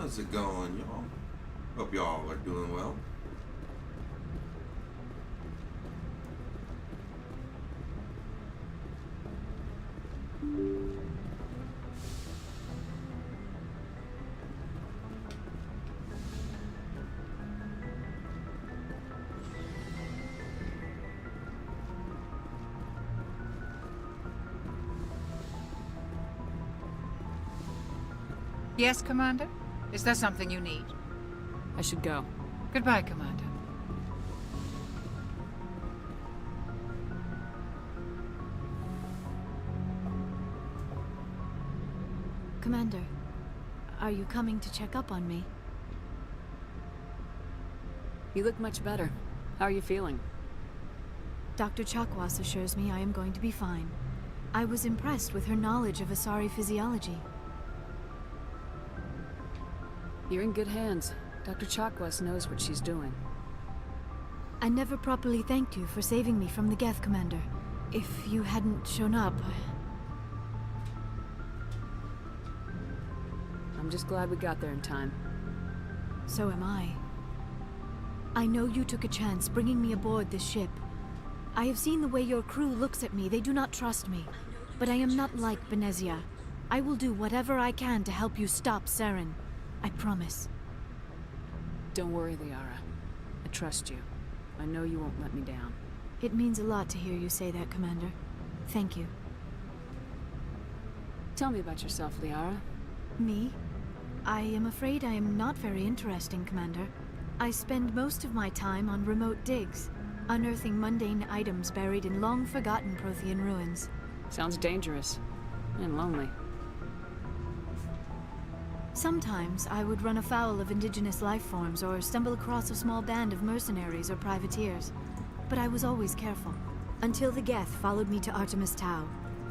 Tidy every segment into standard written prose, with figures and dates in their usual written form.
How's it going, y'all? Hope y'all are doing well. Yes, Commander? Is there something you need? I should go. Goodbye, Commander. Commander, are you coming to check up on me? You look much better. How are you feeling? Dr. Chakwas assures me I am going to be fine. I was impressed with her knowledge of Asari physiology. You're in good hands. Dr. Chakwas knows what she's doing. I never properly thanked you for saving me from the Geth, Commander. If you hadn't shown up... I'm just glad we got there in time. So am I. I know you took a chance bringing me aboard this ship. I have seen the way your crew looks at me. They do not trust me. But I am not like Benezia. I will do whatever I can to help you stop Saren. I promise. Don't worry, Liara. I trust you. I know you won't let me down. It means a lot to hear you say that, Commander. Thank you. Tell me about yourself, Liara. Me? I am afraid I am not very interesting, Commander. I spend most of my time on remote digs, unearthing mundane items buried in long-forgotten Prothean ruins. Sounds dangerous. And lonely. Sometimes I would run afoul of indigenous life forms or stumble across a small band of mercenaries or privateers. But I was always careful. Until the Geth followed me to Artemis Tau.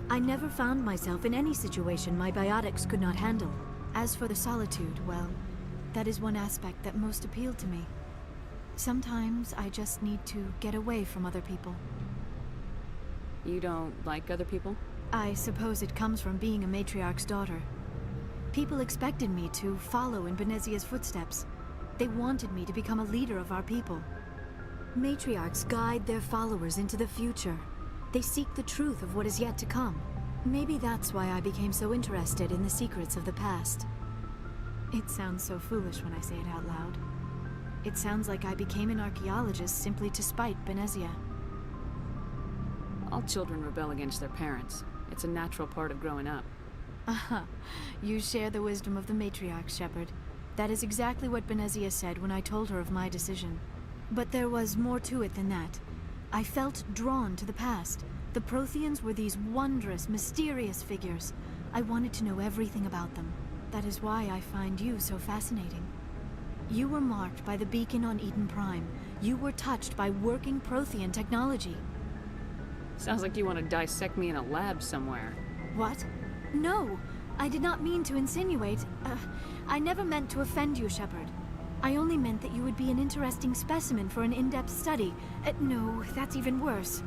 I never found myself in any situation my biotics could not handle. As for the solitude, well, that is one aspect that most appealed to me. Sometimes I just need to get away from other people. You don't like other people? I suppose it comes from being a matriarch's daughter. People expected me to follow in Benezia's footsteps. They wanted me to become a leader of our people. Matriarchs guide their followers into the future. They seek the truth of what is yet to come. Maybe that's why I became so interested in the secrets of the past. It sounds so foolish when I say it out loud. It sounds like I became an archaeologist simply to spite Benezia. All children rebel against their parents. It's a natural part of growing up. Aha, you share the wisdom of the matriarch, Shepard. That is exactly what Benezia said when I told her of my decision. But there was more to it than that. I felt drawn to the past. The Protheans were these wondrous, mysterious figures. I wanted to know everything about them. That is why I find you so fascinating. You were marked by the beacon on Eden Prime. You were touched by working Prothean technology. Sounds like you want to dissect me in a lab somewhere. What? No, I did not mean to insinuate. I never meant to offend you, Shepard. I only meant that you would be an interesting specimen for an in-depth study. No, that's even worse.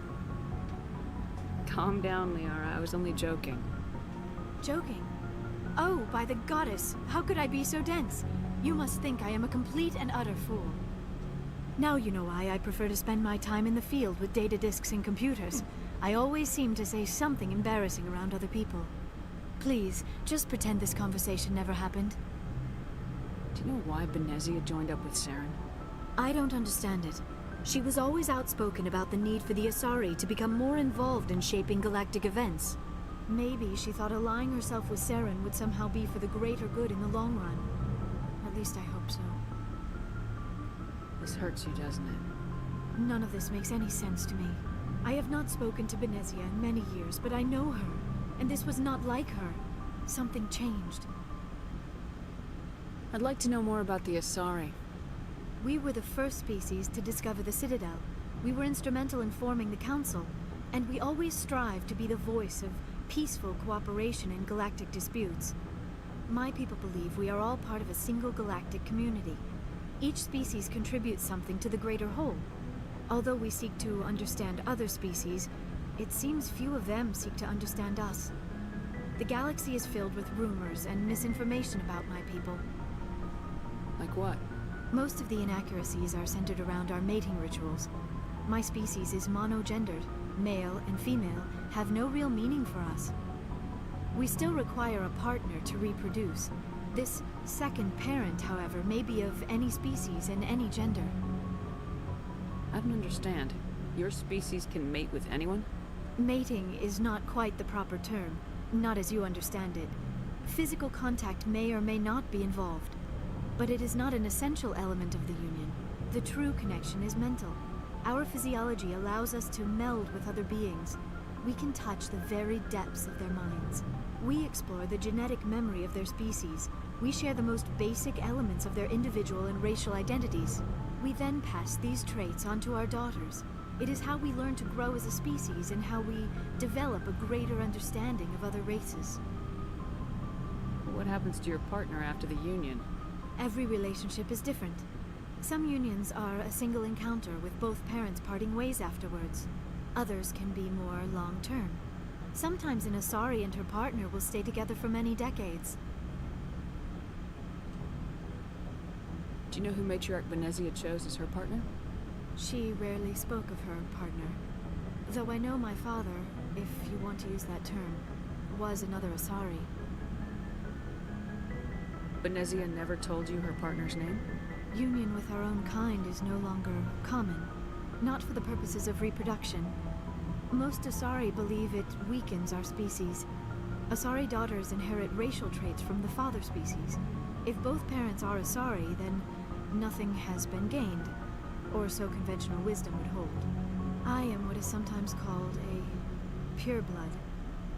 Calm down, Liara. I was only joking. Joking? Oh, by the goddess, how could I be so dense? You must think I am a complete and utter fool. Now you know why I prefer to spend my time in the field with data disks and computers. I always seem to say something embarrassing around other people. Please, just pretend this conversation never happened. Do you know why Benezia joined up with Saren? I don't understand it. She was always outspoken about the need for the Asari to become more involved in shaping galactic events. Maybe she thought allying herself with Saren would somehow be for the greater good in the long run. At least I hope so. This hurts you, doesn't it? None of this makes any sense to me. I have not spoken to Benezia in many years, but I know her. And this was not like her. Something changed. I'd like to know more about the Asari. We were the first species to discover the Citadel. We were instrumental in forming the Council. And we always strive to be the voice of peaceful cooperation in galactic disputes. My people believe we are all part of a single galactic community. Each species contributes something to the greater whole. Although we seek to understand other species, it seems few of them seek to understand us. The galaxy is filled with rumors and misinformation about my people. Like what? Most of the inaccuracies are centered around our mating rituals. My species is monogendered. Male and female have no real meaning for us. We still require a partner to reproduce. This second parent, however, may be of any species and any gender. I don't understand. Your species can mate with anyone? Mating is not quite the proper term, not as you understand it. Physical contact may or may not be involved, but it is not an essential element of the union. The true connection is mental. Our physiology allows us to meld with other beings. We can touch the very depths of their minds. We explore the genetic memory of their species. We share the most basic elements of their individual and racial identities. We then pass these traits on to our daughters. It is how we learn to grow as a species and how we develop a greater understanding of other races. What happens to your partner after the union? Every relationship is different. Some unions are a single encounter with both parents parting ways afterwards. Others can be more long-term. Sometimes an Asari and her partner will stay together for many decades. Do you know who Matriarch Benezia chose as her partner? She rarely spoke of her partner. Though I know my father, if you want to use that term, was another Asari. Benezia never told you her partner's name? Union with our own kind is no longer common. Not for the purposes of reproduction. Most Asari believe it weakens our species. Asari daughters inherit racial traits from the father species. If both parents are Asari, then nothing has been gained, or so conventional wisdom would hold. I am what is sometimes called a pureblood,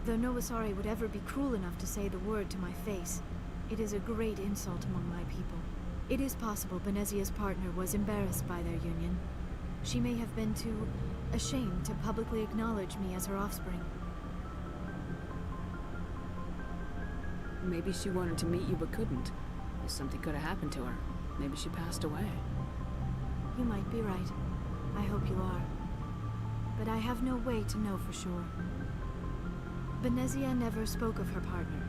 though no Asari would ever be cruel enough to say the word to my face. It is a great insult among my people. It is possible Benezia's partner was embarrassed by their union. She may have been too ashamed to publicly acknowledge me as her offspring. Maybe she wanted to meet you but couldn't. Something could have happened to her. Maybe she passed away. You might be right. I hope you are. But I have no way to know for sure. Benezia never spoke of her partner.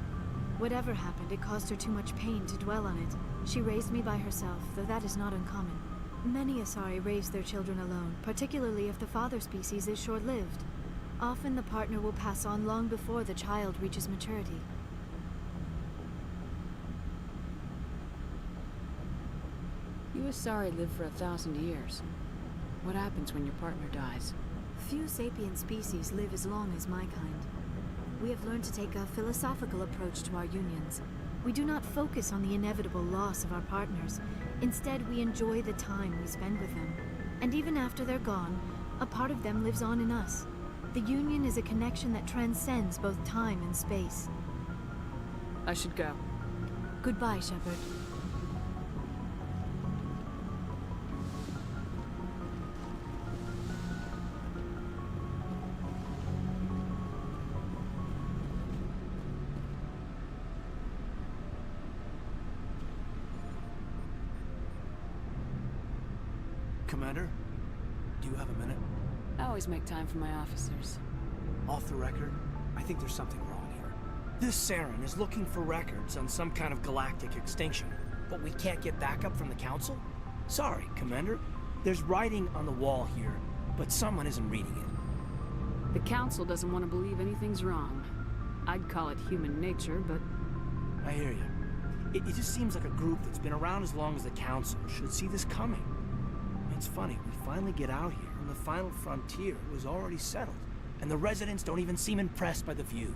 Whatever happened, it caused her too much pain to dwell on it. She raised me by herself, though that is not uncommon. Many Asari raise their children alone, particularly if the father species is short-lived. Often the partner will pass on long before the child reaches maturity. You Asari live for 1,000 years. What happens when your partner dies? Few sapient species live as long as my kind. We have learned to take a philosophical approach to our unions. We do not focus on the inevitable loss of our partners. Instead, we enjoy the time we spend with them. And even after they're gone, a part of them lives on in us. The union is a connection that transcends both time and space. I should go. Goodbye, Shepard. Commander, do you have a minute? I always make time for my officers. Off the record, I think there's something wrong here. This Saren is looking for records on some kind of galactic extinction, but we can't get backup from the Council? Sorry, Commander. There's writing on the wall here, but someone isn't reading it. The Council doesn't want to believe anything's wrong. I'd call it human nature, but... I hear you. It just seems like a group that's been around as long as the Council should see this coming. It's funny, we finally get out here, and the final frontier was already settled, and the residents don't even seem impressed by the view.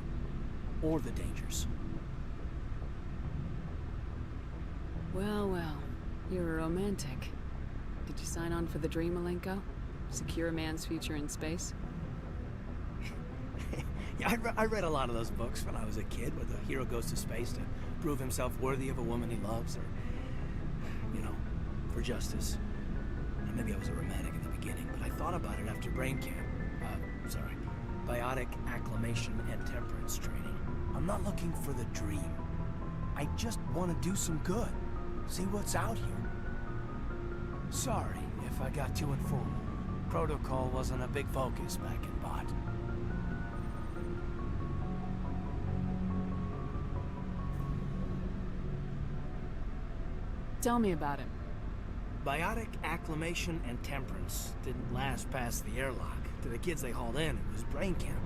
Or the dangers. Well, well. You're a romantic. Did you sign on for the dream, Malenko? Secure a man's future in space? Yeah, I read a lot of those books when I was a kid, where the hero goes to space to prove himself worthy of a woman he loves, or, you know, for justice. Maybe I was a romantic in the beginning, but I thought about it after brain camp. Biotic acclimation and temperance training. I'm not looking for the dream. I just want to do some good. See what's out here. Sorry if I got too informal. Protocol wasn't a big focus back in Bot. Tell me about it. Biotic acclimation and temperance didn't last past the airlock. To the kids they hauled in, it was brain camp.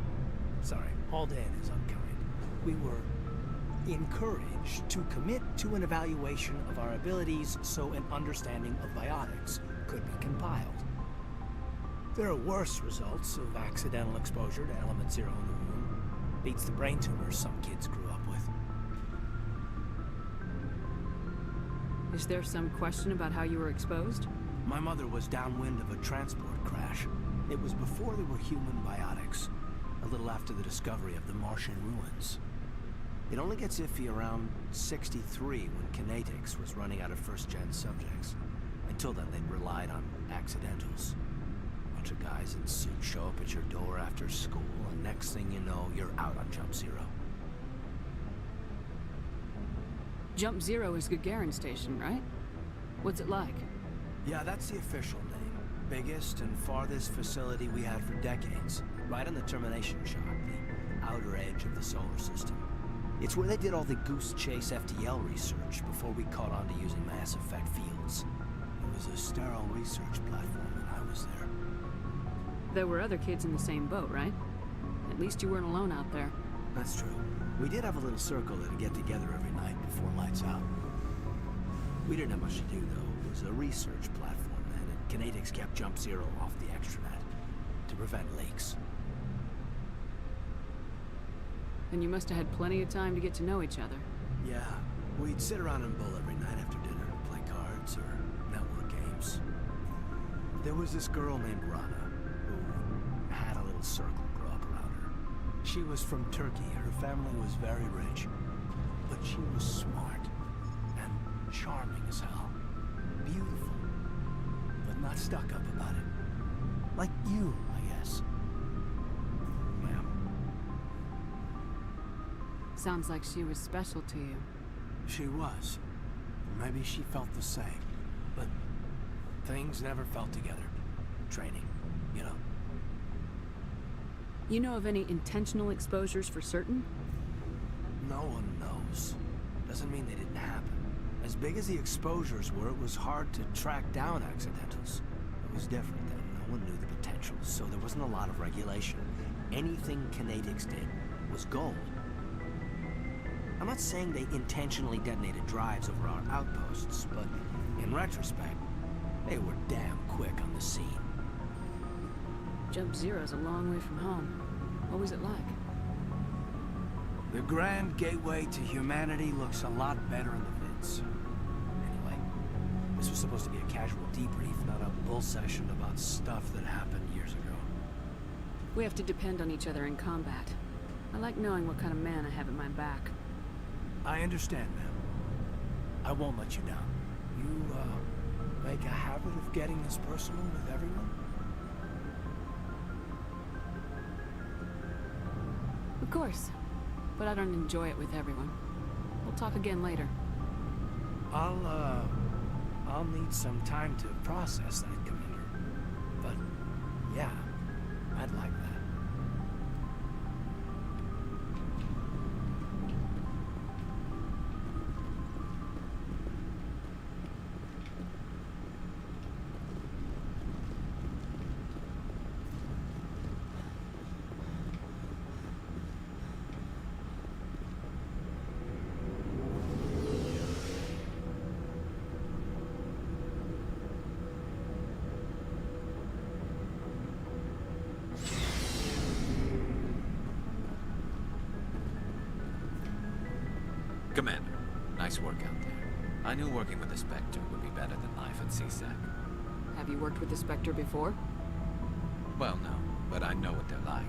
Sorry, hauled in is unkind. We were encouraged to commit to an evaluation of our abilities so an understanding of biotics could be compiled. There are worse results of accidental exposure to Element Zero in the womb. Beats the brain tumors some kids grew up with. Is there some question about how you were exposed? My mother was downwind of a transport crash. It was before there were human biotics, a little after the discovery of the Martian ruins. It only gets iffy around 63 when Kinetics was running out of first-gen subjects. Until then, they'd relied on accidentals. A bunch of guys in suits show up at your door after school, and next thing you know, you're out on Jump Zero. Jump Zero is Gagarin Station, right? What's it like? Yeah, that's the official name. Biggest and farthest facility we had for decades. Right on the termination shock, the outer edge of the solar system. It's where they did all the Goose Chase FTL research before we caught on to using mass effect fields. It was a sterile research platform when I was there. There were other kids in the same boat, right? At least you weren't alone out there. That's true. We did have a little circle that'd get together every night before lights out. We didn't have much to do, though. It was a research platform then, and Kinetics kept Jump Zero off the extranet to prevent leaks. And you must have had plenty of time to get to know each other. Yeah, we'd sit around and bull every night after dinner, play cards or network games. There was this girl named Rana, who had a little circle grow up around her. She was from Turkey. Her family was very rich, but she was smart and charming as hell. Beautiful, but not stuck up about it. Like you, I guess. Yeah. Sounds like she was special to you. She was. Maybe she felt the same. But things never felt together. Training, you know. You know of any intentional exposures for certain? No one knows. Doesn't mean they didn't happen. As big as the exposures were, it was hard to track down accidentals. It was different then. No one knew the potential, so there wasn't a lot of regulation. Anything Kinetics did was gold. I'm not saying they intentionally detonated drives over our outposts, but in retrospect, they were damn quick on the scene. Jump Zero's a long way from home. What was it like? The grand gateway to humanity looks a lot better in the vids. Anyway, this was supposed to be a casual debrief, not a bull session about stuff that happened years ago. We have to depend on each other in combat. I like knowing what kind of man I have at my back. I understand, ma'am. I won't let you down. You, make a habit of getting this personal with everyone? Of course. But I don't enjoy it with everyone. We'll talk again later. I'll need some time to process that, Commander. But, yeah, I'd like that. Commander, nice work out there. I knew working with the Spectre would be better than life at CSEC. Have you worked with the Spectre before? Well, no, but I know what they're like.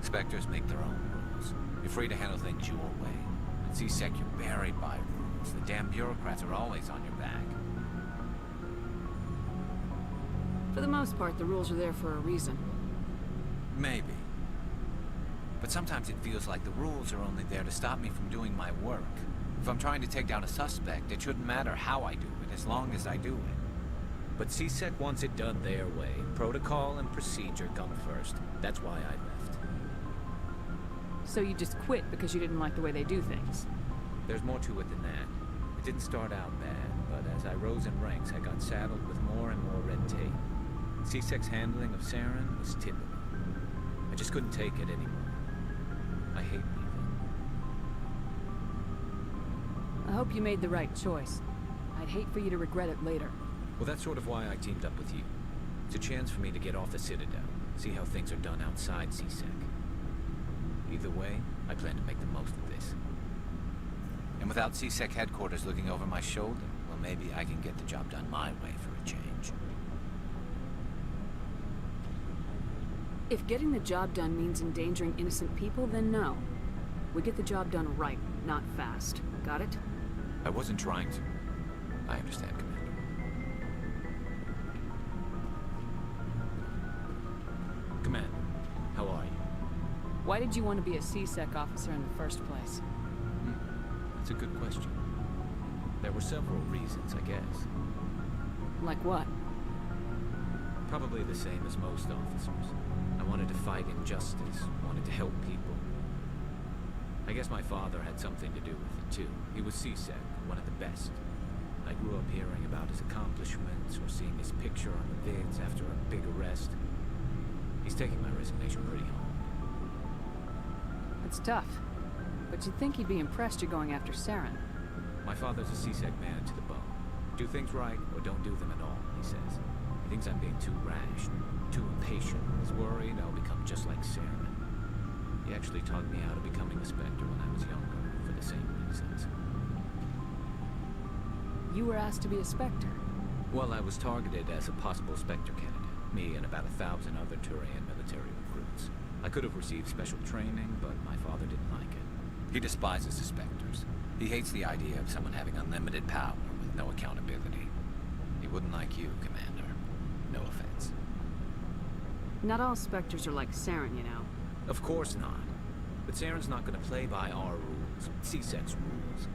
Spectres make their own rules. You're free to handle things your way. At CSEC, you're buried by rules. The damn bureaucrats are always on your back. For the most part, the rules are there for a reason. Maybe. But sometimes it feels like the rules are only there to stop me from doing my work. If I'm trying to take down a suspect, it shouldn't matter how I do it, as long as I do it. But CSEC wants it done their way. Protocol and procedure come first. That's why I left. So you just quit because you didn't like the way they do things? There's more to it than that. It didn't start out bad, but as I rose in ranks, I got saddled with more and more red tape. C-Sec's handling of Saren was typical. I just couldn't take it anymore. I hate leaving. I hope you made the right choice. I'd hate for you to regret it later. Well, that's sort of why I teamed up with you. It's a chance for me to get off the Citadel, see how things are done outside C-Sec. Either way, I plan to make the most of this. And without C-Sec headquarters looking over my shoulder, well, maybe I can get the job done my way for a change. If getting the job done means endangering innocent people, then no. We get the job done right, not fast. Got it? I wasn't trying to. I understand, Commander. Commander, how are you? Why did you want to be a C-Sec officer in the first place? That's a good question. There were several reasons, I guess. Like what? Probably the same as most officers. I wanted to fight injustice, wanted to help people. I guess my father had something to do with it too. He was C-Sec, one of the best. I grew up hearing about his accomplishments or seeing his picture on the vids after a big arrest. He's taking my resignation pretty hard. It's tough. But you'd think he'd be impressed you're going after Saren. My father's a C-Sec man to the bone. Do things right or don't do them at all, he says. He thinks I'm being too rash, too impatient. He's worried I'll become just like Saren. He actually talked me out of becoming a Spectre when I was younger, for the same reasons. You were asked to be a Spectre. Well, I was targeted as a possible Spectre candidate. Me and about 1,000 other Turian military recruits. I could have received special training, but my father didn't like it. He despises the Spectres. He hates the idea of someone having unlimited power with no accountability. He wouldn't like you, Commander. No offense. Not all Spectres are like Saren, you know. Of course not. But Saren's not going to play by our rules, C-Sec's rules.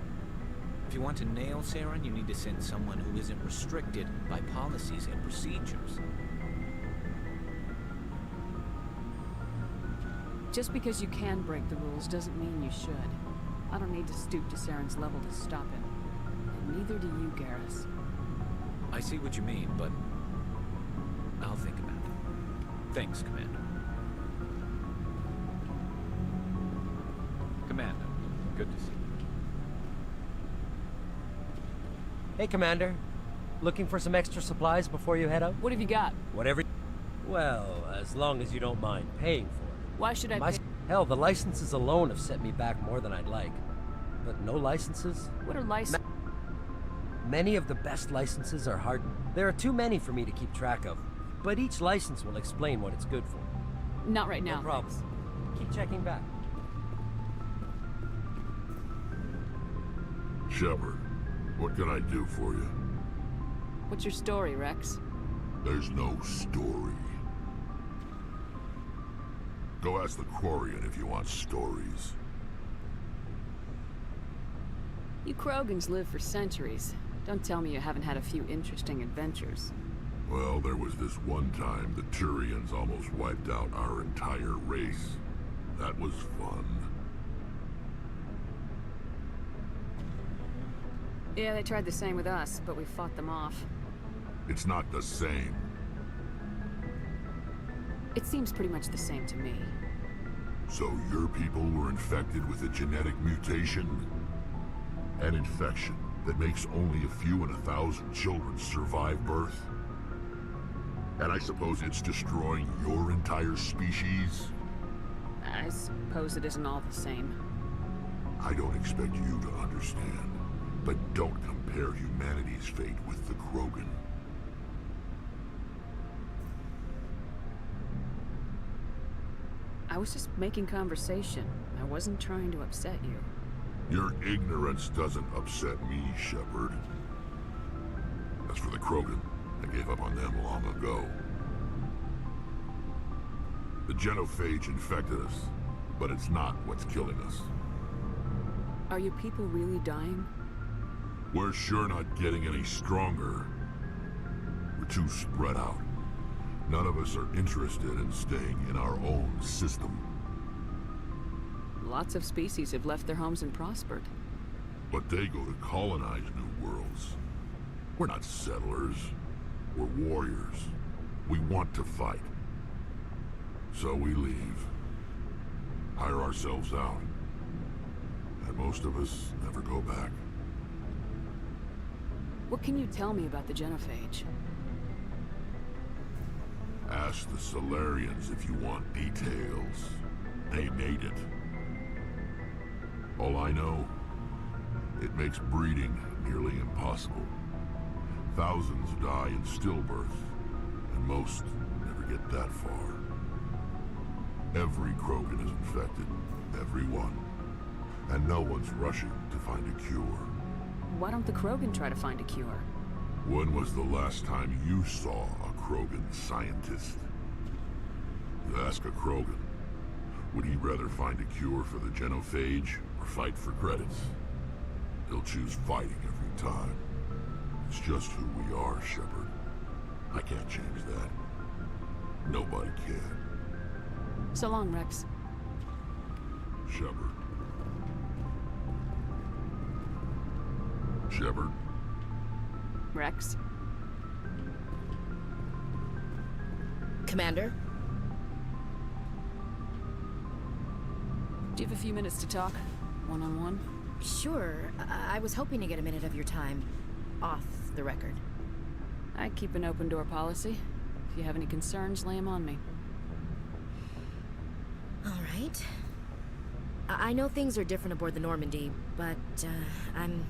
If you want to nail Saren, you need to send someone who isn't restricted by policies and procedures. Just because you can break the rules doesn't mean you should. I don't need to stoop to Saren's level to stop him. And neither do you, Garrus. I see what you mean, but I'll think about it. Thanks, Commander. Commander, good to see you. Hey, Commander. Looking for some extra supplies before you head out? What have you got? Whatever. Well, as long as you don't mind paying for it. Why should I pay? Hell, the licenses alone have set me back more than I'd like. But no licenses? What are licenses? Many of the best licenses are hard. There are too many for me to keep track of. But each license will explain what it's good for. Not right now. No problem. Keep checking back. Shepard, what can I do for you? What's your story, Rex? There's no story. Go ask the Quarian if you want stories. You Krogans live for centuries. Don't tell me you haven't had a few interesting adventures. Well, there was this one time the Turians almost wiped out our entire race. That was fun. Yeah, they tried the same with us, but we fought them off. It's not the same. It seems pretty much the same to me. So your people were infected with a genetic mutation? An infection that makes only a few in 1,000 children survive birth? And I suppose it's destroying your entire species? I suppose it isn't all the same. I don't expect you to understand, but don't compare humanity's fate with the Krogan. I was just making conversation. I wasn't trying to upset you. Your ignorance doesn't upset me, Shepard. As for the Krogan, I gave up on them long ago. The genophage infected us, but it's not what's killing us. Are your people really dying? We're sure not getting any stronger. We're too spread out. None of us are interested in staying in our own system. Lots of species have left their homes and prospered. But they go to colonize new worlds. We're not settlers. We're warriors. We want to fight. So we leave. Hire ourselves out. And most of us never go back. What can you tell me about the Genophage? Ask the Solarians if you want details. They made it. All I know, it makes breeding nearly impossible. Thousands die in stillbirth, and most never get that far. Every Krogan is infected. Every one. And no one's rushing to find a cure. Why don't the Krogan try to find a cure? When was the last time you saw a Krogan scientist? You ask a Krogan, would he rather find a cure for the Genophage or fight for credits? He'll choose fighting every time. It's just who we are, Shepard. I can't change that. Nobody can. So long, Rex. Shepard. Shepard. Rex? Commander? Do you have a few minutes to talk? One-on-one? Sure. I was hoping to get a minute of your time. Off the record. I keep an open door policy. If you have any concerns, lay them on me. All right. I know things are different aboard the Normandy, but I'm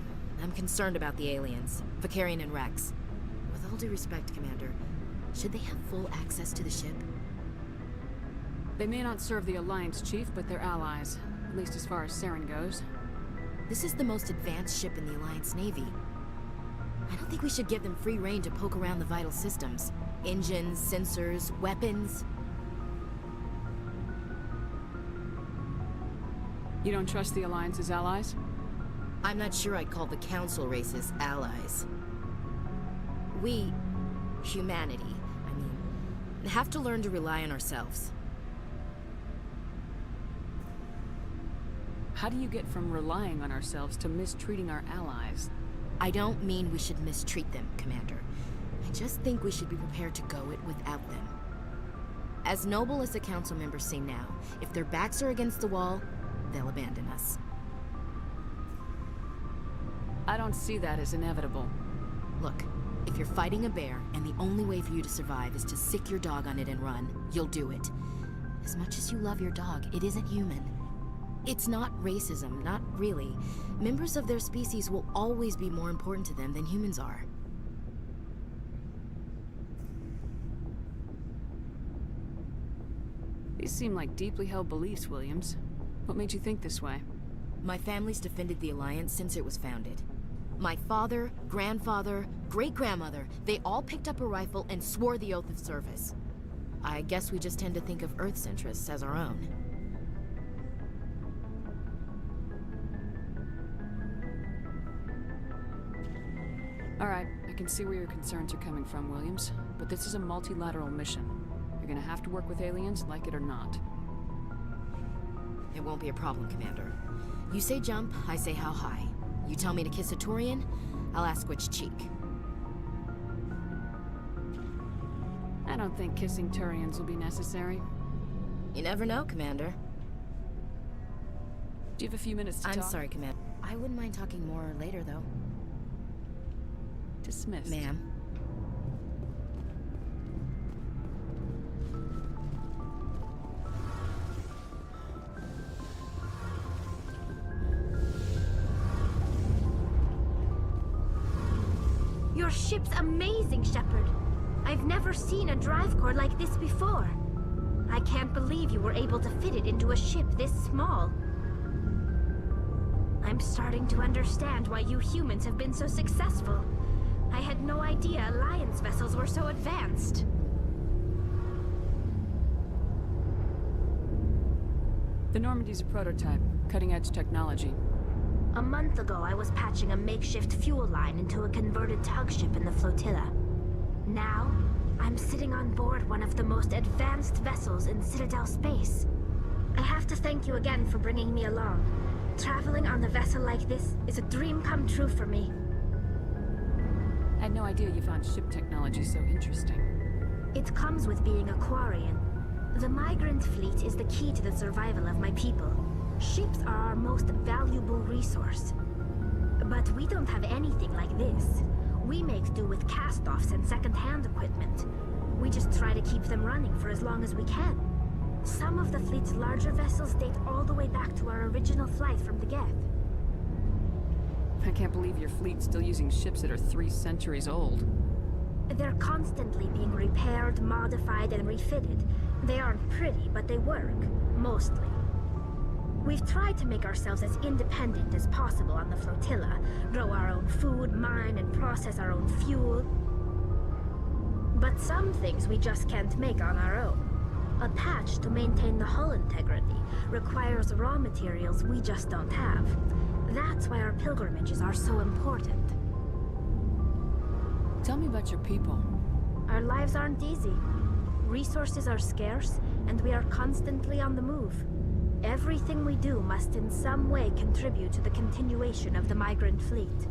concerned about the aliens, Vakarian and Rex. With all due respect, Commander, should they have full access to the ship? They may not serve the Alliance, Chief, but they're allies. At least as far as Saren goes. This is the most advanced ship in the Alliance Navy. I don't think we should give them free rein to poke around the vital systems. Engines, sensors, weapons. You don't trust the Alliance's allies? I'm not sure I'd call the Council races allies. We, humanity, have to learn to rely on ourselves. How do you get from relying on ourselves to mistreating our allies? I don't mean we should mistreat them, Commander. I just think we should be prepared to go it without them. As noble as the Council members seem now, if their backs are against the wall, they'll abandon us. I don't see that as inevitable. Look, if you're fighting a bear and the only way for you to survive is to sick your dog on it and run, you'll do it. As much as you love your dog, it isn't human. It's not racism, not really. Members of their species will always be more important to them than humans are. These seem like deeply held beliefs, Williams. What made you think this way? My family's defended the Alliance since it was founded. My father, grandfather, great-grandmother, they all picked up a rifle and swore the oath of service. I guess we just tend to think of Earth's interests as our own. All right, I can see where your concerns are coming from, Williams. But this is a multilateral mission. You're gonna have to work with aliens, like it or not. It won't be a problem, Commander. You say jump, I say how high. You tell me to kiss a Turian, I'll ask which cheek. I don't think kissing Turians will be necessary. You never know, Commander. Do you have a few minutes to talk? I'm sorry, Commander. I wouldn't mind talking more later, though. Dismissed. Ma'am. Your ship's amazing, Shepard. I've never seen a drive core like this before. I can't believe you were able to fit it into a ship this small. I'm starting to understand why you humans have been so successful. I had no idea Alliance vessels were so advanced. The Normandy's a prototype, cutting-edge technology. A month ago, I was patching a makeshift fuel line into a converted tug ship in the flotilla. Now, I'm sitting on board one of the most advanced vessels in Citadel space. I have to thank you again for bringing me along. Traveling on a vessel like this is a dream come true for me. I had no idea you found ship technology so interesting. It comes with being a Quarian. The migrant fleet is the key to the survival of my people. Ships are our most valuable resource. But we don't have anything like this. We make do with cast-offs and second-hand equipment. We just try to keep them running for as long as we can. Some of the fleet's larger vessels date all the way back to our original flight from the Geth. I can't believe your fleet's still using ships that are 3 centuries old. They're constantly being repaired, modified, and refitted. They aren't pretty, but they work. Mostly. We've tried to make ourselves as independent as possible on the flotilla, grow our own food, mine, and process our own fuel. But some things we just can't make on our own. A patch to maintain the hull integrity requires raw materials we just don't have. That's why our pilgrimages are so important. Tell me about your people. Our lives aren't easy. Resources are scarce, and we are constantly on the move. Everything we do must in some way contribute to the continuation of the migrant fleet.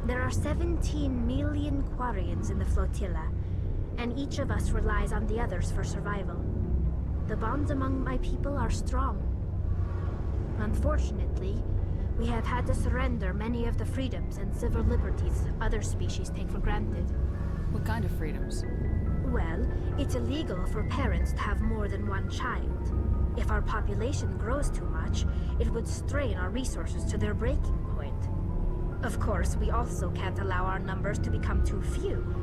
There are 17 million Quarians in the flotilla, and each of us relies on the others for survival. The bonds among my people are strong. Unfortunately, we have had to surrender many of the freedoms and civil liberties other species take for granted. What kind of freedoms? Well, it's illegal for parents to have more than one child. If our population grows too much, it would strain our resources to their breaking point. Of course, we also can't allow our numbers to become too few.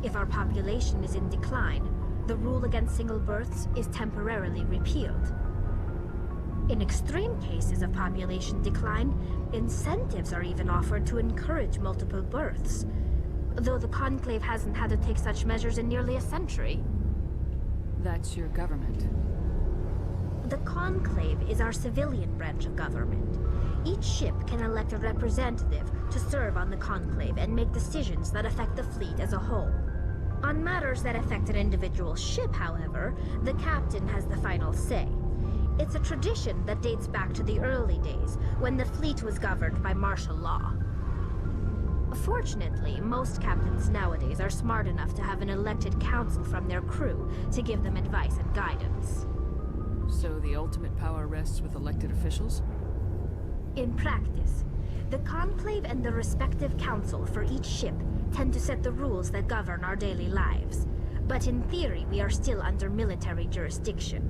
If our population is in decline, the rule against single births is temporarily repealed. In extreme cases of population decline, incentives are even offered to encourage multiple births, though the Conclave hasn't had to take such measures in nearly a century. That's your government. The Conclave is our civilian branch of government. Each ship can elect a representative to serve on the Conclave and make decisions that affect the fleet as a whole. On matters that affect an individual ship, however, the captain has the final say. It's a tradition that dates back to the early days, when the fleet was governed by martial law. Fortunately, most captains nowadays are smart enough to have an elected council from their crew to give them advice and guidance. So the ultimate power rests with elected officials? In practice, the Conclave and the respective council for each ship tend to set the rules that govern our daily lives. But in theory, we are still under military jurisdiction.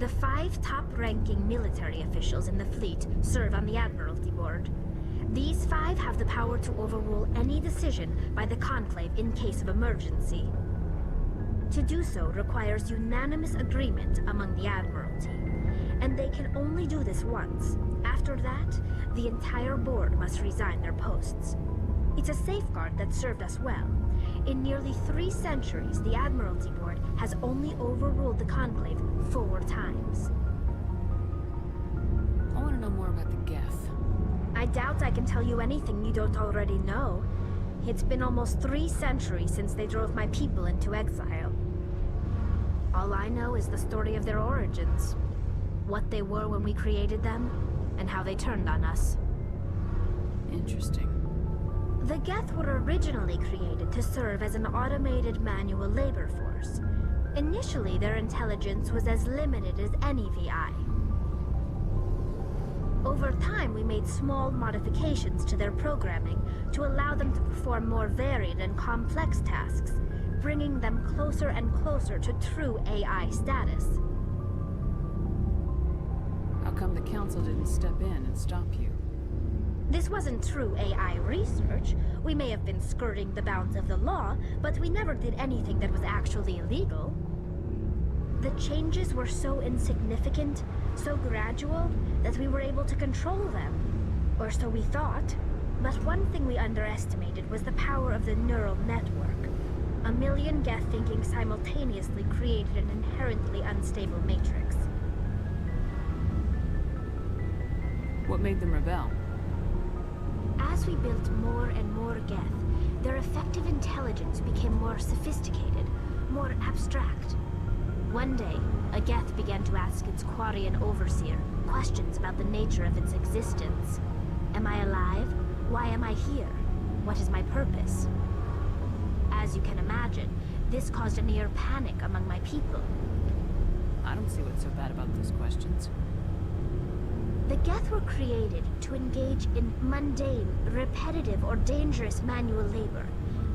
The 5 top-ranking military officials in the fleet serve on the Admiralty Board. These 5 have the power to overrule any decision by the Conclave in case of emergency. To do so requires unanimous agreement among the Admiralty, and they can only do this once. After that, the entire board must resign their posts. It's a safeguard that served us well. In nearly 3 centuries, the Admiralty Board has only overruled the Conclave 4 times. I want to know more about the Geth. I doubt I can tell you anything you don't already know. It's been almost 3 centuries since they drove my people into exile. All I know is the story of their origins, what they were when we created them, and how they turned on us. Interesting. The Geth were originally created to serve as an automated manual labor force. Initially, their intelligence was as limited as any VI. Over time, we made small modifications to their programming to allow them to perform more varied and complex tasks, bringing them closer and closer to true AI status. How come the Council didn't step in and stop you? This wasn't true AI research. We may have been skirting the bounds of the law, but we never did anything that was actually illegal. The changes were so insignificant, so gradual, that we were able to control them. Or so we thought. But one thing we underestimated was the power of the neural network. 1 million Geth thinking simultaneously created an inherently unstable matrix. What made them rebel? As we built more and more Geth, their effective intelligence became more sophisticated, more abstract. One day, a Geth began to ask its Quarian overseer questions about the nature of its existence. Am I alive? Why am I here? What is my purpose? As you can imagine, this caused a near panic among my people. I don't see what's so bad about those questions. The Geth were created to engage in mundane, repetitive, or dangerous manual labor.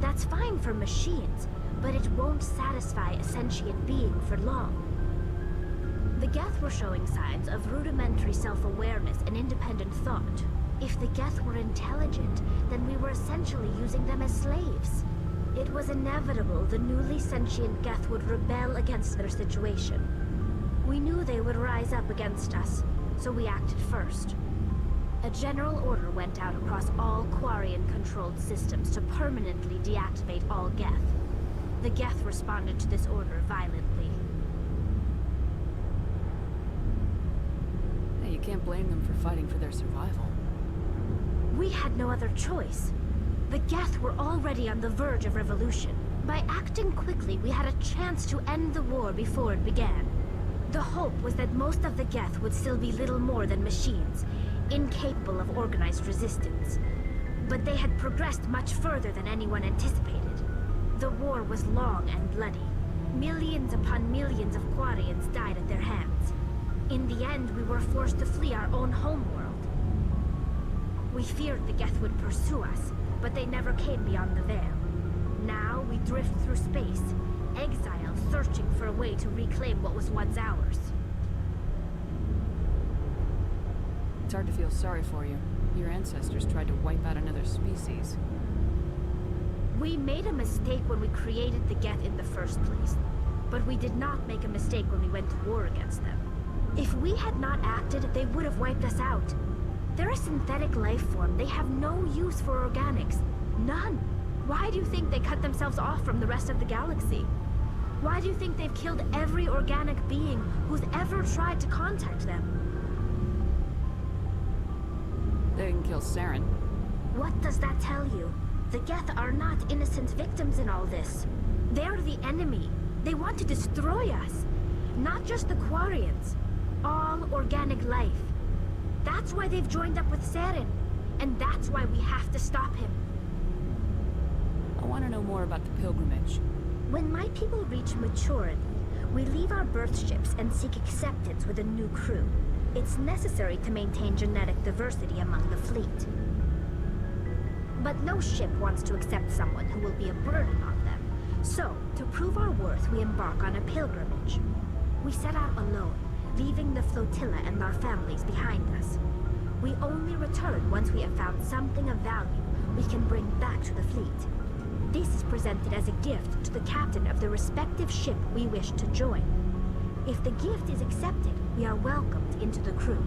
That's fine for machines, but it won't satisfy a sentient being for long. The Geth were showing signs of rudimentary self-awareness and independent thought. If the Geth were intelligent, then we were essentially using them as slaves. It was inevitable the newly sentient Geth would rebel against their situation. We knew they would rise up against us, so we acted first. A general order went out across all Quarian-controlled systems to permanently deactivate all Geth. The Geth responded to this order violently. Hey, you can't blame them for fighting for their survival. We had no other choice. The Geth were already on the verge of revolution. By acting quickly, we had a chance to end the war before it began. The hope was that most of the Geth would still be little more than machines, incapable of organized resistance. But they had progressed much further than anyone anticipated. The war was long and bloody. Millions upon millions of Quarians died at their hands. In the end, we were forced to flee our own homeworld. We feared the Geth would pursue us, but they never came beyond the Veil. Now we drift through space, exile, searching for a way to reclaim what was once ours. It's hard to feel sorry for you. Your ancestors tried to wipe out another species. We made a mistake when we created the Geth in the first place, but we did not make a mistake when we went to war against them. If we had not acted, they would have wiped us out. They're a synthetic life form. They have no use for organics. None. Why do you think they cut themselves off from the rest of the galaxy? Why do you think they've killed every organic being who's ever tried to contact them? They didn't kill Saren. What does that tell you? The Geth are not innocent victims in all this. They're the enemy. They want to destroy us. Not just the Quarians. All organic life. That's why they've joined up with Saren. And that's why we have to stop him. I want to know more about the pilgrimage. When my people reach maturity, we leave our birth ships and seek acceptance with a new crew. It's necessary to maintain genetic diversity among the fleet. But no ship wants to accept someone who will be a burden on them. So, to prove our worth, we embark on a pilgrimage. We set out alone, leaving the flotilla and our families behind us. We only return once we have found something of value we can bring back to the fleet. This is presented as a gift to the captain of the respective ship we wish to join. If the gift is accepted, we are welcomed into the crew.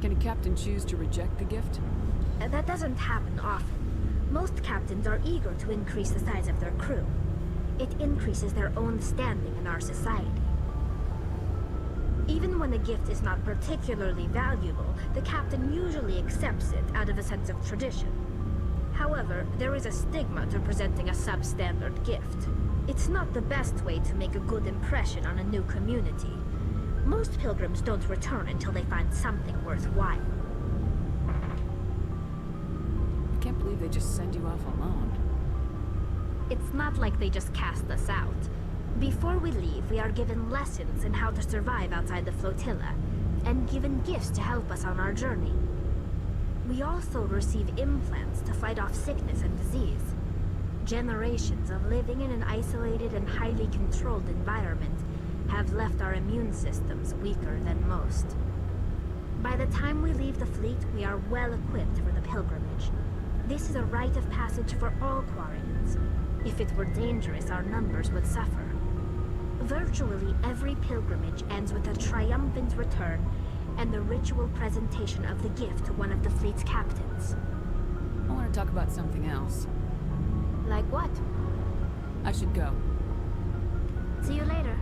Can a captain choose to reject the gift? That doesn't happen often. Most captains are eager to increase the size of their crew. It increases their own standing in our society. Even when the gift is not particularly valuable, the captain usually accepts it out of a sense of tradition. However, there is a stigma to presenting a substandard gift. It's not the best way to make a good impression on a new community. Most pilgrims don't return until they find something worthwhile. I can't believe they just send you off alone. It's not like they just cast us out. Before we leave, we are given lessons in how to survive outside the flotilla, and given gifts to help us on our journey. We also receive implants to fight off sickness and disease. Generations of living in an isolated and highly controlled environment have left our immune systems weaker than most. By the time we leave the fleet, we are well equipped for the pilgrimage. This is a rite of passage for all Quarians. If it were dangerous, our numbers would suffer. Virtually every pilgrimage ends with a triumphant return and the ritual presentation of the gift to one of the fleet's captains. I want to talk about something else. Like what? I should go. See you later.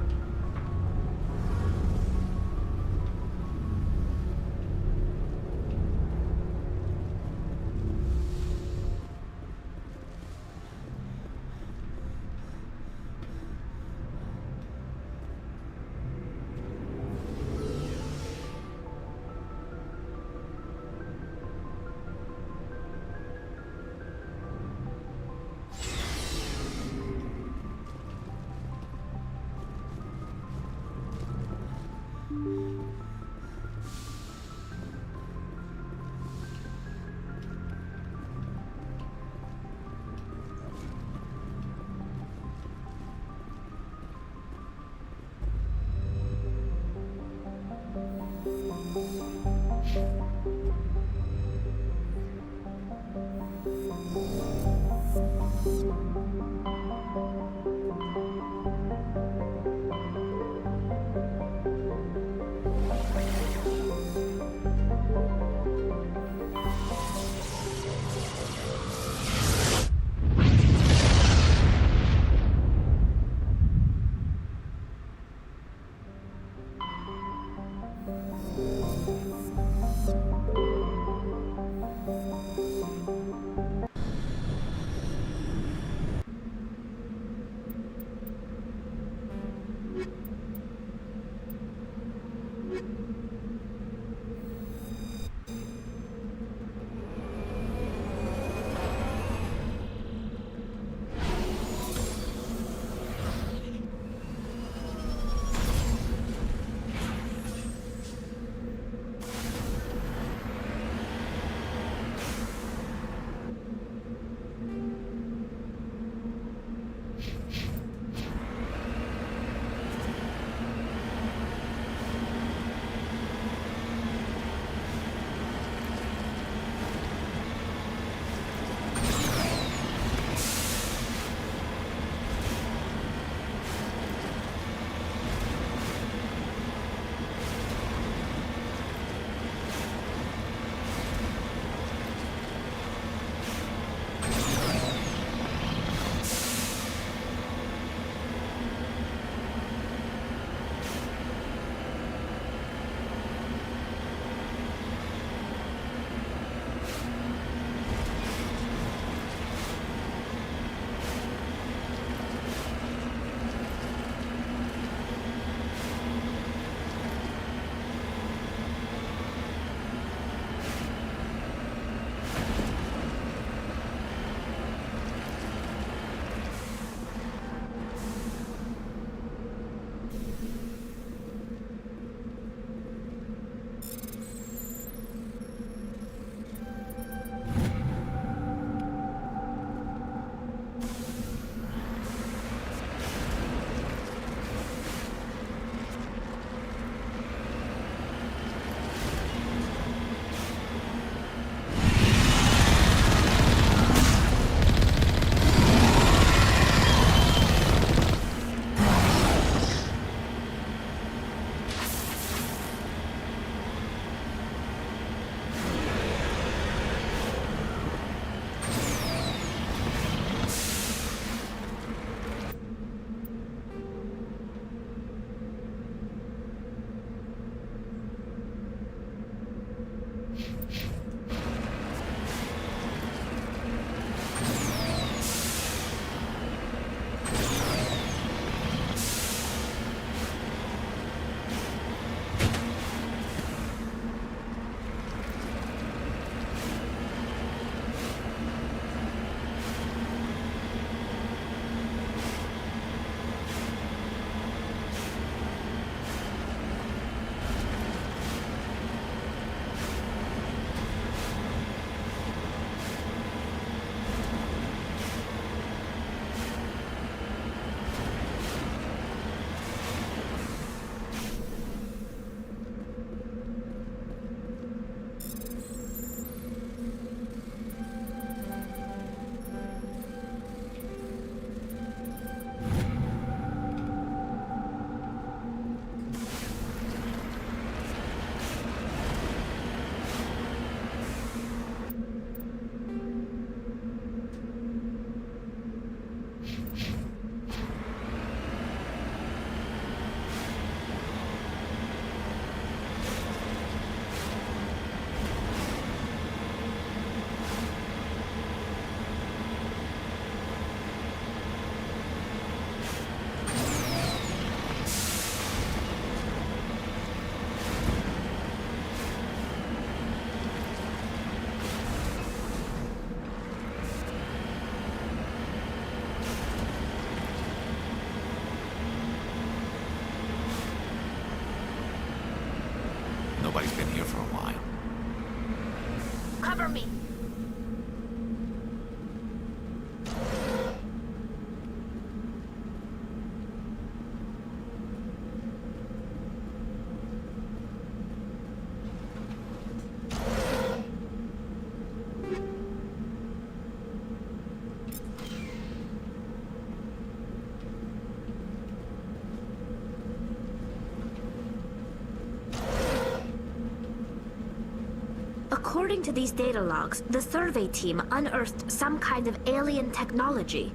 According to these data logs, the survey team unearthed some kind of alien technology.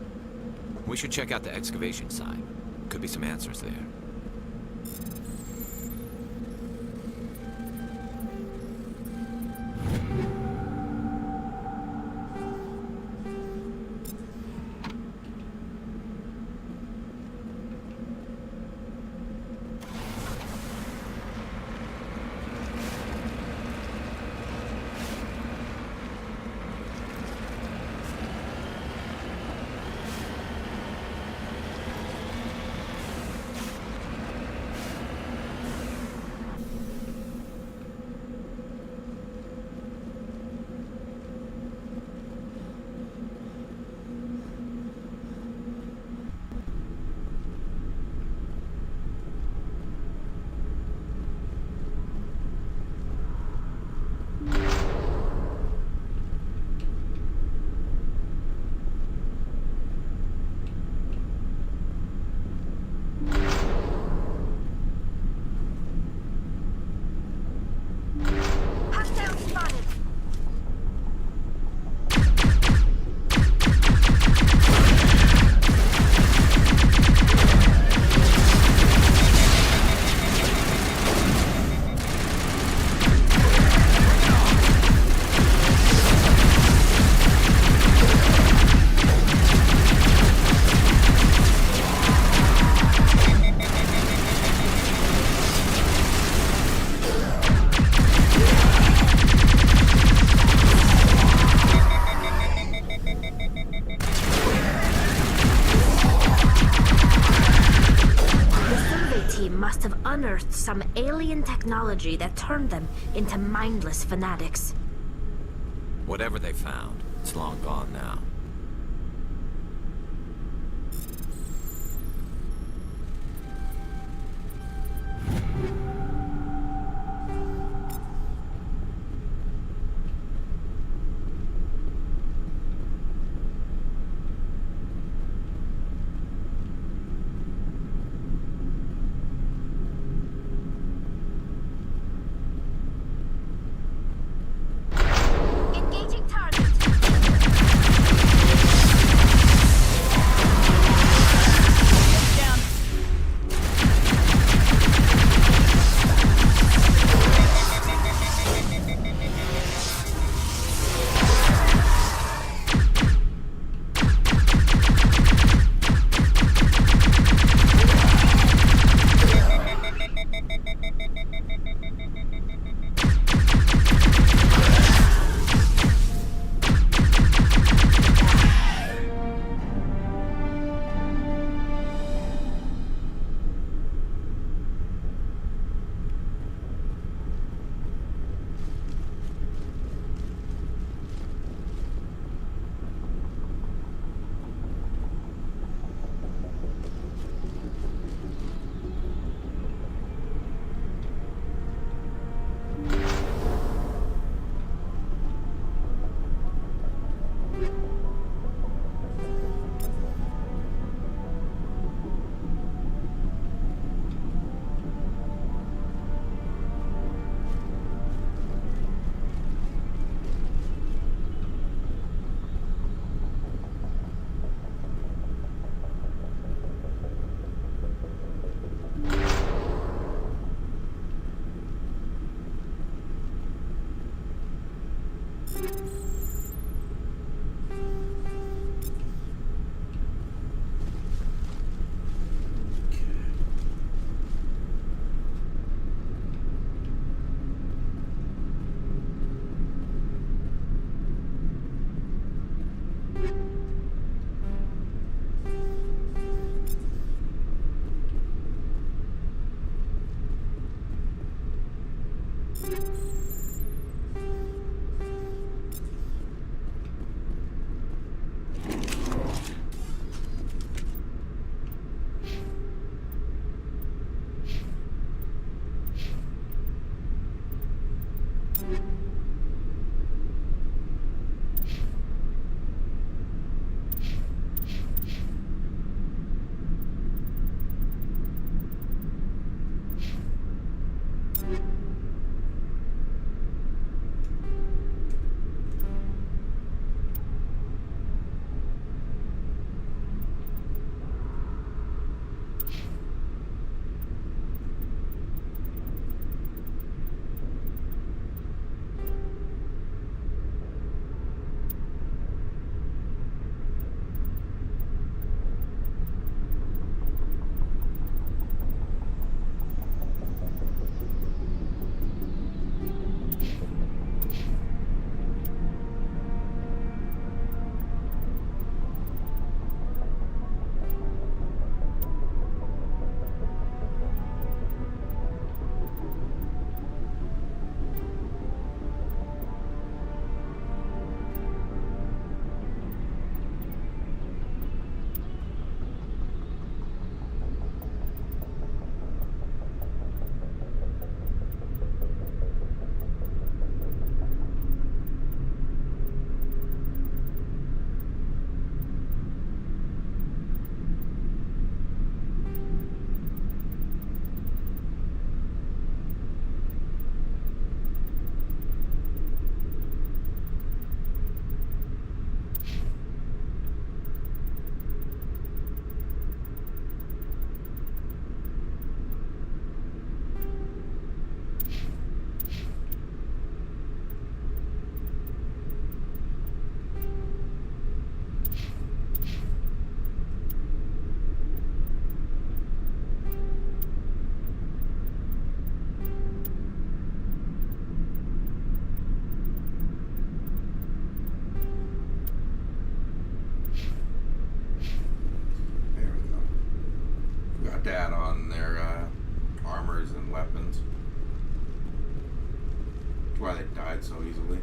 We should check out the excavation site. Could be some answers there. Must have unearthed some alien technology that turned them into mindless fanatics. Whatever they found, it's long gone now. Engaging target. at on their armors and weapons. That's why they died so easily.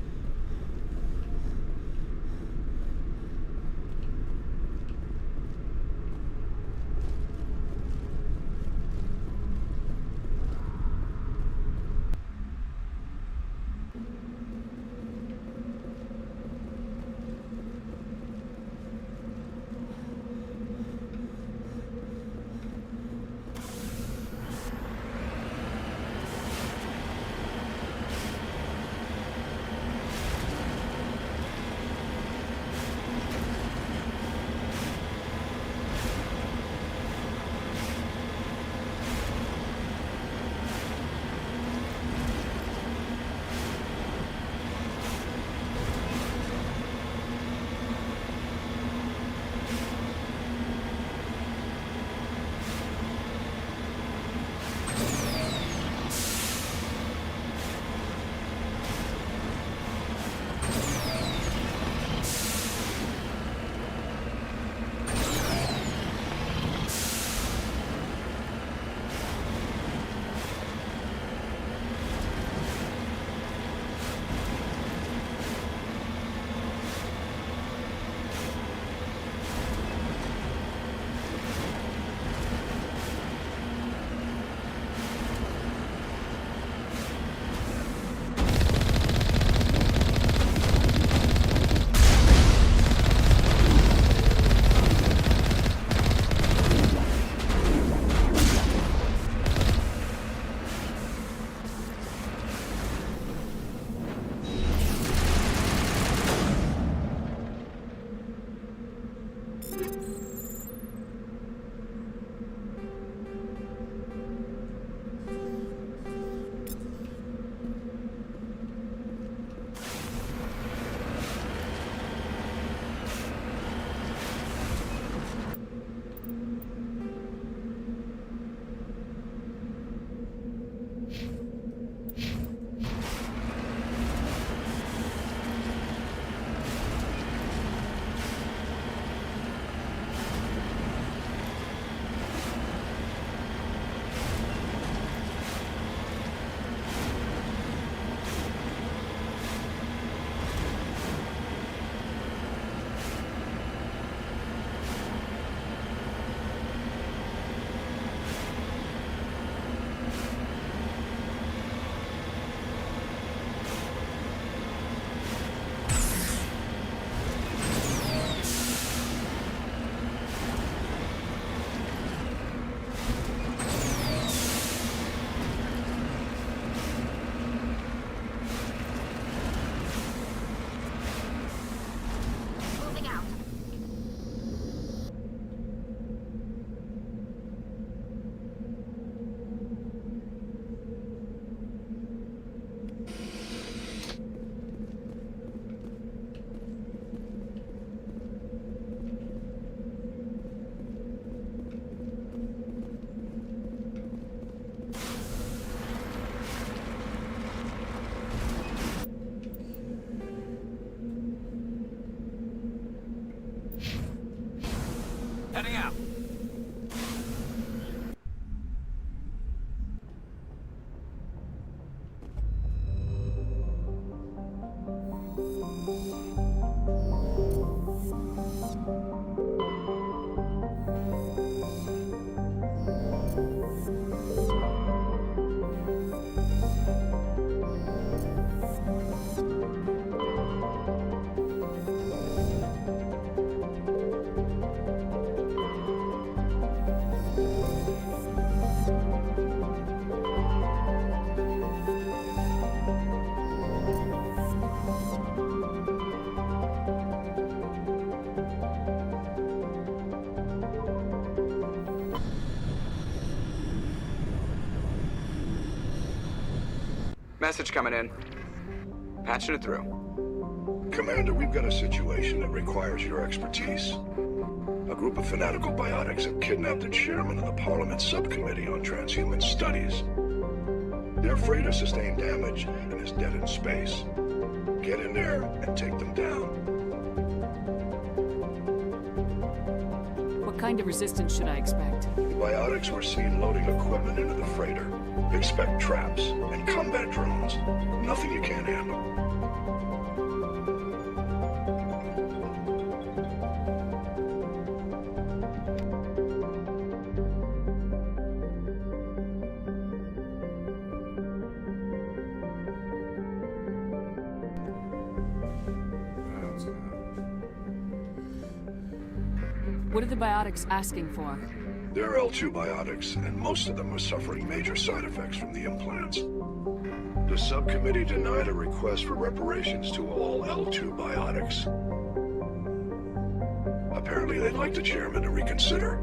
Heading out. Message coming in. Patching it through. Commander, we've got a situation that requires your expertise. A group of fanatical biotics have kidnapped the chairman of the Parliament Subcommittee on Transhuman Studies. They're afraid of sustained damage and is dead in space. Get in there and take them down. What kind of resistance should I expect? The biotics were seen loading equipment into the freighter. Expect traps and combat drones. Nothing you can't handle. What are the biotics asking for? They're L2 biotics, and most of them are suffering major side effects from the implants. The subcommittee denied a request for reparations to all L2 biotics. Apparently they'd like the chairman to reconsider.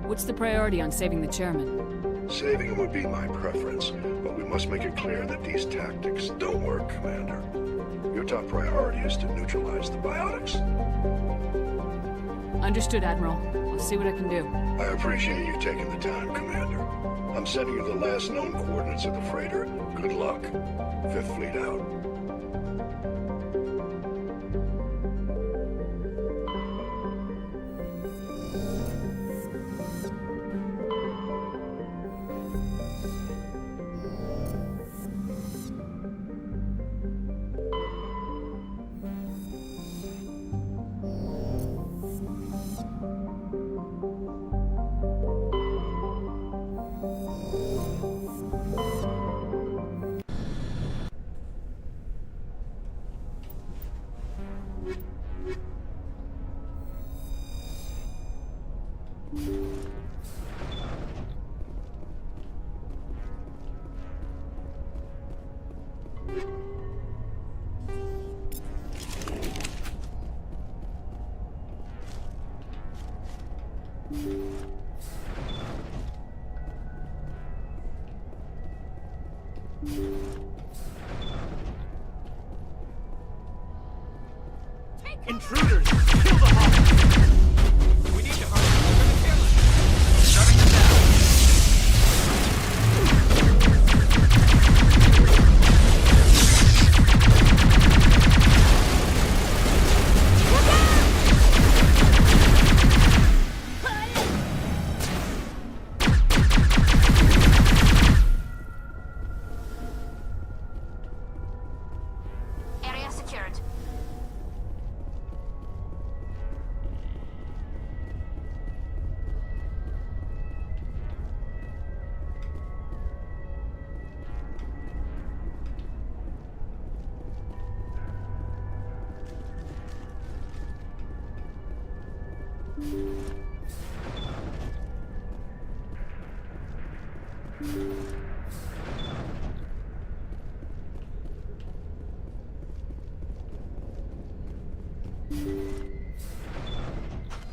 What's the priority on saving the chairman? Saving him would be my preference, but we must make it clear that these tactics don't work, Commander. Your top priority is to neutralize the biotics. Understood, Admiral. I'll see what I can do. I appreciate you taking the time, Commander. I'm sending you the last known coordinates of the freighter. Good luck. Fifth Fleet out. Intruders! Kill the hawk! We need to hurry. We're gonna kill him. Shutting them Area secured.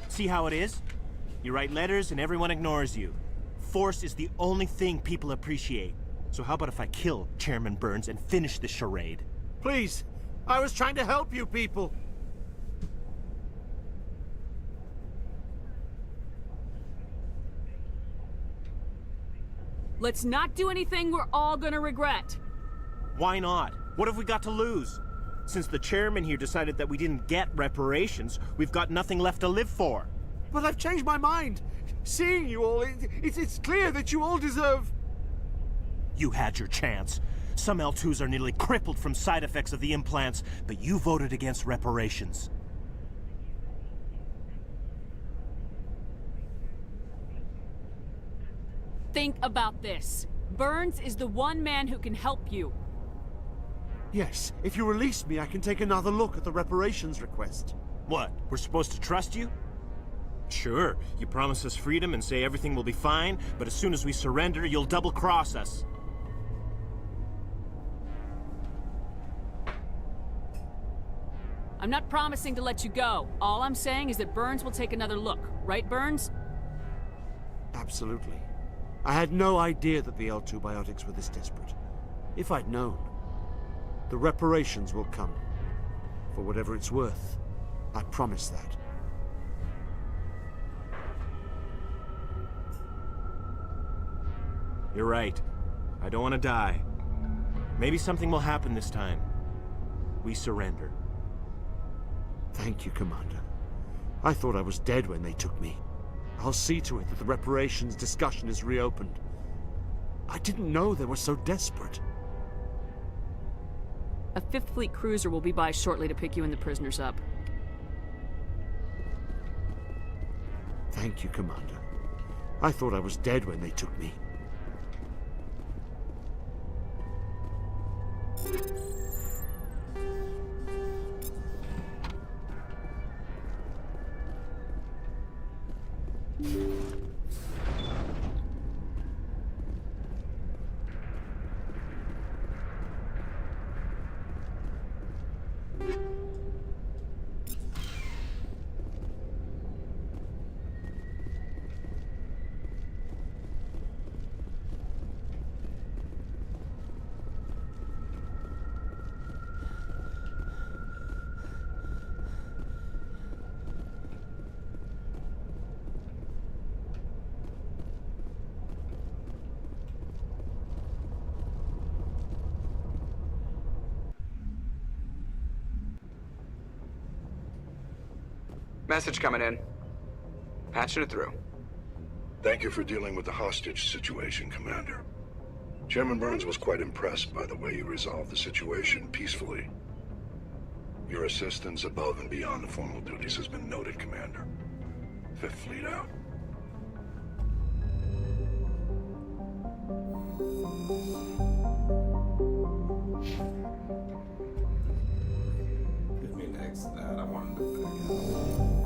See how it is? You write letters and everyone ignores you. Force is the only thing people appreciate. So how about if I kill Chairman Burns and finish this charade? Please, I was trying to help you people. Let's not do anything we're all gonna regret. Why not? What have we got to lose? Since the chairman here decided that we didn't get reparations, we've got nothing left to live for. But I've changed my mind. Seeing you all, it's clear that you all deserve... You had your chance. Some L2s are nearly crippled from side effects of the implants, but you voted against reparations. Think about this. Burns is the one man who can help you. Yes, if you release me, I can take another look at the reparations request. What, we're supposed to trust you? Sure, you promise us freedom and say everything will be fine, but as soon as we surrender, you'll double-cross us. I'm not promising to let you go. All I'm saying is that Burns will take another look. Right, Burns? Absolutely. I had no idea that the L2 biotics were this desperate. If I'd known, the reparations will come. For whatever it's worth, I promise that. You're right. I don't want to die. Maybe something will happen this time. We surrender. Thank you, Commander. I thought I was dead when they took me. I'll see to it that the reparations discussion is reopened. I didn't know they were so desperate. A 5th Fleet cruiser will be by shortly to pick you and the prisoners up. Thank you, Commander. I thought I was dead when they took me. Message coming in. Patching it through. Thank you for dealing with the hostage situation, Commander. Chairman Burns was quite impressed by the way you resolved the situation peacefully. Your assistance above and beyond the formal duties has been noted, Commander. 5th Fleet out. Didn't mean to exit that. I wanted to put it again.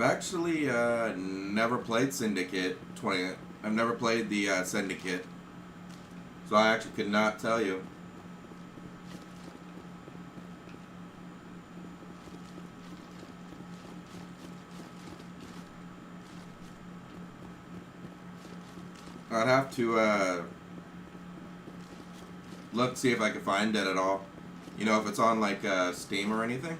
I've actually never played Syndicate 20. I've never played the Syndicate, so I actually could not tell you. I'd have to look, see if I can find it at all. You know, if it's on like Steam or anything.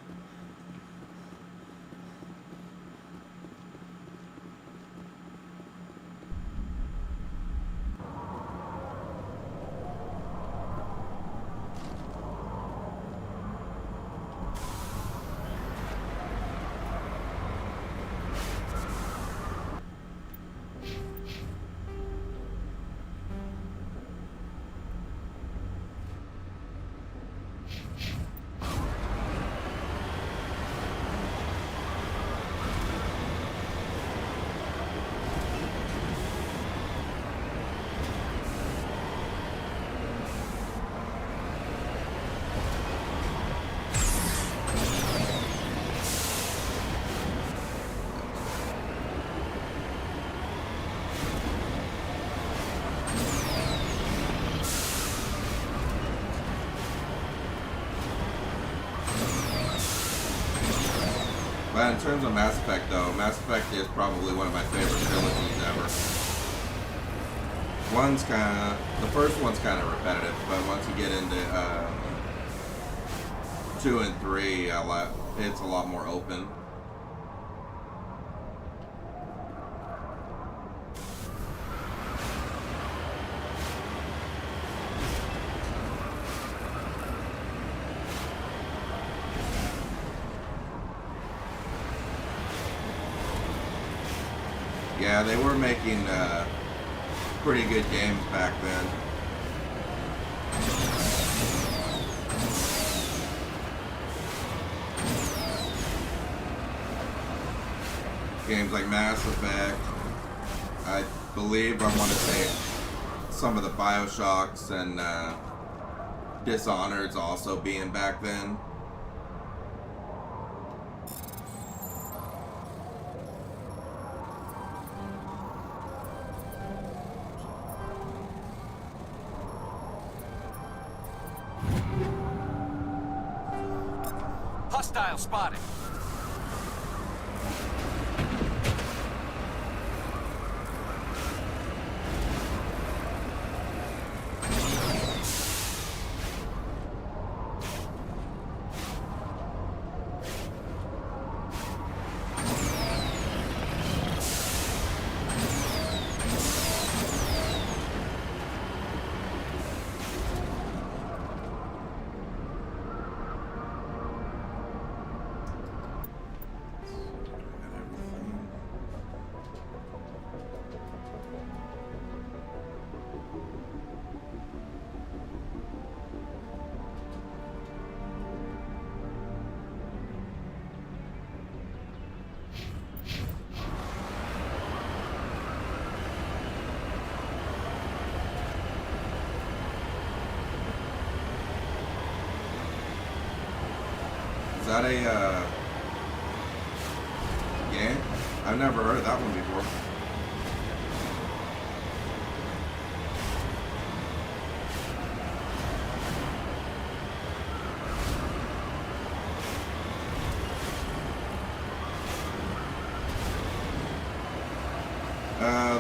But in terms of Mass Effect, though, Mass Effect is probably one of my favorite trilogies ever. The first one's kind of repetitive, but once you get into 2 and 3, it's a lot more open. Yeah, they were making pretty good games back then. Games like Mass Effect, I believe, I want to say some of the BioShocks and Dishonored's also being back then. Hostile spotted. Is that a game? I've never heard of that one before.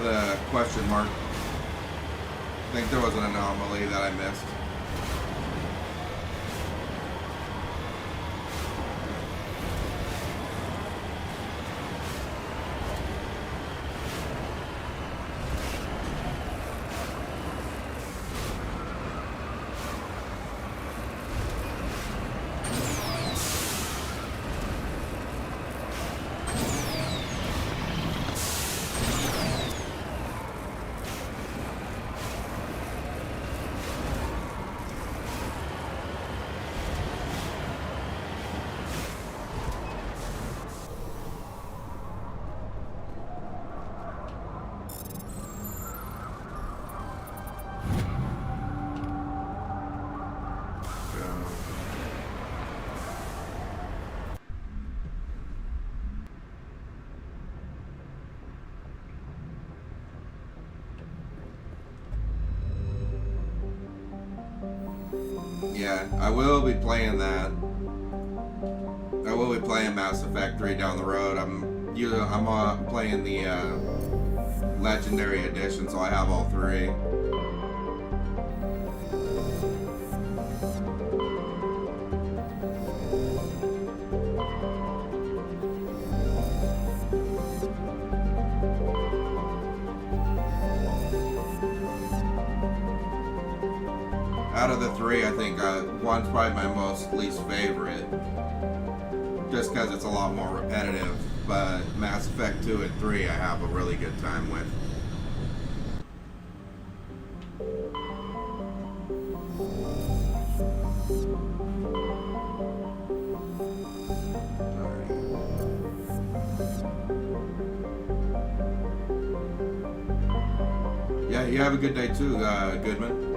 The question mark. I think there was an anomaly that I missed. Yeah, I will be playing that. I will be playing Mass Effect 3 down the road. I'm playing the Legendary Edition, so I have all three. Out of the three, I think one's probably my most least favorite. Just because it's a lot more repetitive. But Mass Effect 2 and 3 I have a really good time with. Alright. Yeah, you have a good day too, Goodman.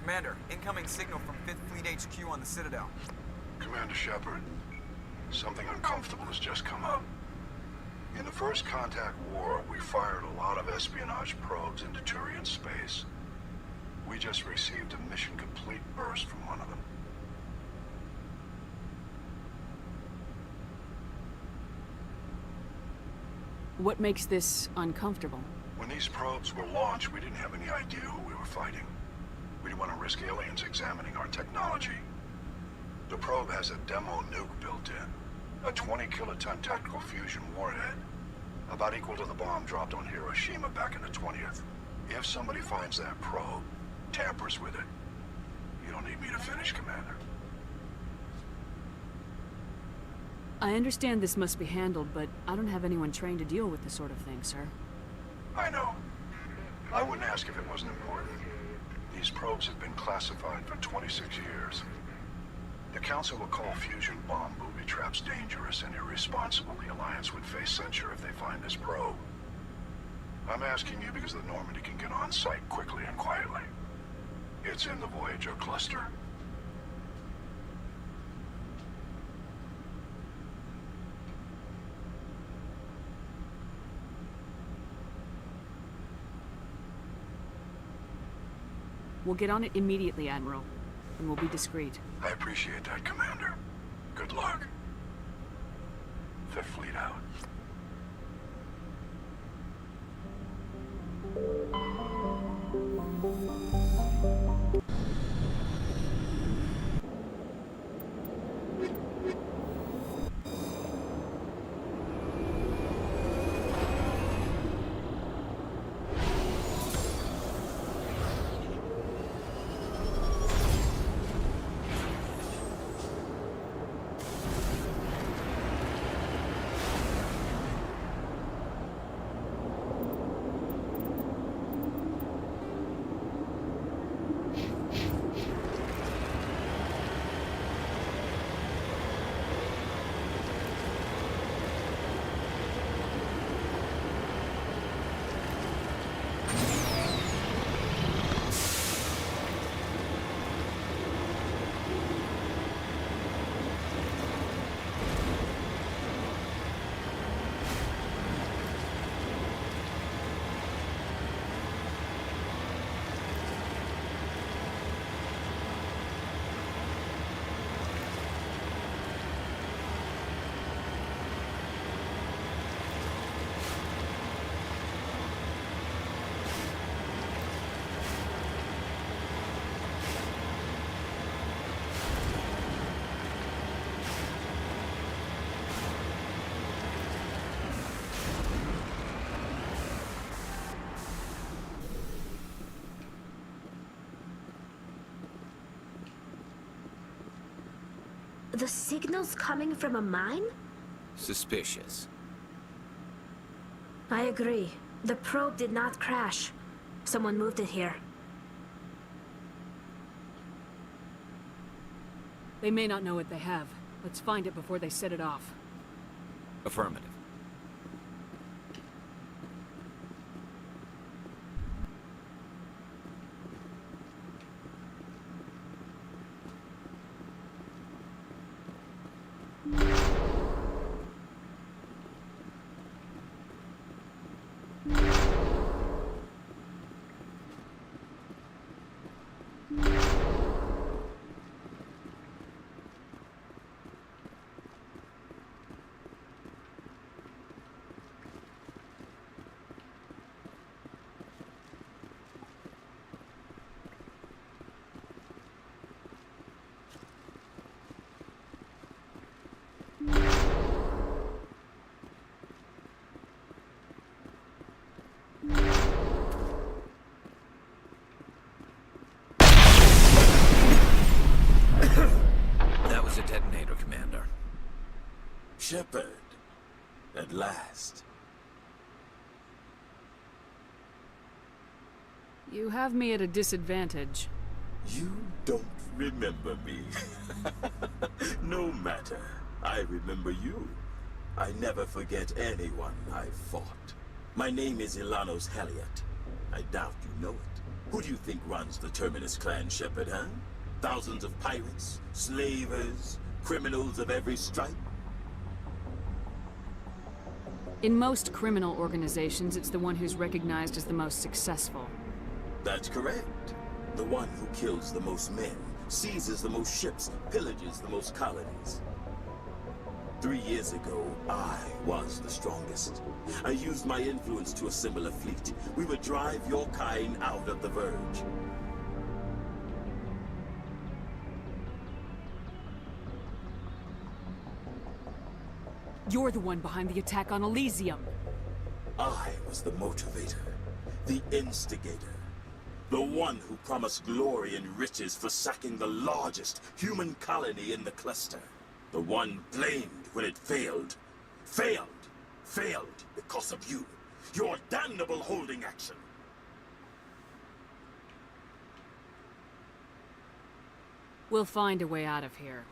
Commander, incoming signal from 5th Fleet HQ on the Citadel. Commander Shepard, something uncomfortable has just come up. In the First Contact War, we fired a lot of espionage probes into Turian space. We just received a mission complete burst from one of them. What makes this uncomfortable? When these probes were launched, we didn't have any idea who we were fighting. We didn't want to risk aliens examining our technology. The probe has a demo nuke built in. A 20-kiloton tactical fusion warhead. About equal to the bomb dropped on Hiroshima back in the 20th. If somebody finds that probe, tampers with it, you don't need me to finish, Commander. I understand this must be handled, but I don't have anyone trained to deal with this sort of thing, sir. I know. I wouldn't ask if it wasn't important. These probes have been classified for 26 years. The Council will call fusion bomb booby traps dangerous and irresponsible. The Alliance would face censure if they find this probe. I'm asking you because the Normandy can get on site quickly and quietly. It's in the Voyager cluster. We'll get on it immediately, Admiral. And we'll be discreet. I appreciate that, Commander. Good luck. Fifth Fleet out. The signal's coming from a mine? Suspicious. I agree. The probe did not crash. Someone moved it here. They may not know what they have. Let's find it before they set it off. Affirmative. That was a detonator, Commander. Shepard, at last. You have me at a disadvantage. You don't remember me. No matter. I remember you. I never forget anyone I fought. My name is Ilanos Heliot. I doubt you know it. Who do you think runs the Terminus clan, Shepard, huh? Thousands of pirates, slavers, criminals of every stripe? In most criminal organizations, it's the one who's recognized as the most successful. That's correct. The one who kills the most men, seizes the most ships, pillages the most colonies. 3 years ago, I was the strongest. I used my influence to assemble a fleet. We would drive your kind out of the Verge. You're the one behind the attack on Elysium. I was the motivator, the instigator. The one who promised glory and riches for sacking the largest human colony in the cluster. The one blamed when it failed. Failed because of you. Your damnable holding action. We'll find a way out of here.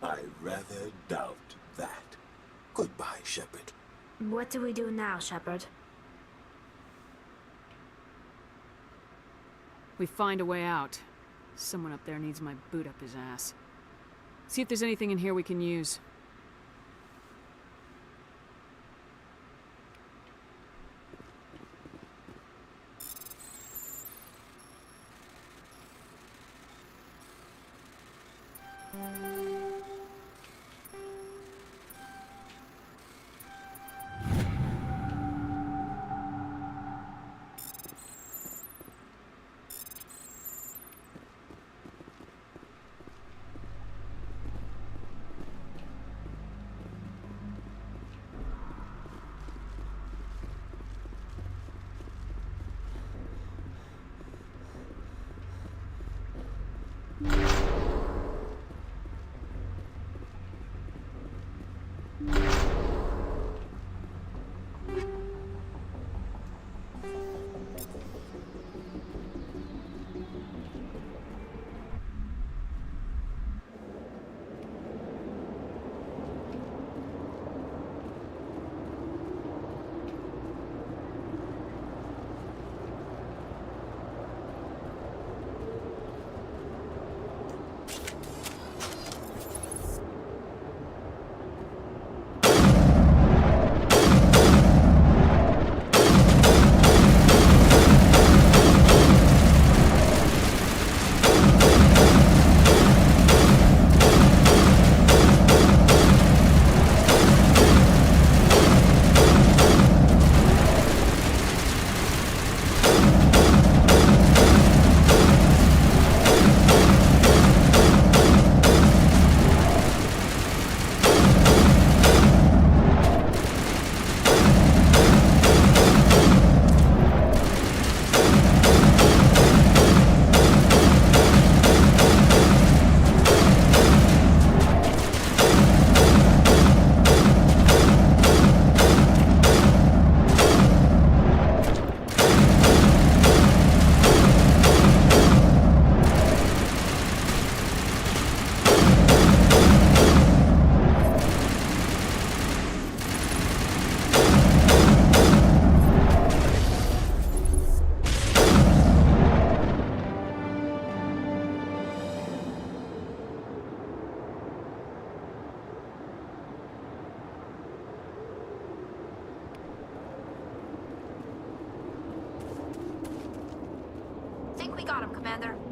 I rather doubt that. Goodbye, Shepard. What do we do now, Shepard? We find a way out. Someone up there needs my boot up his ass. See if there's anything in here we can use. Commander.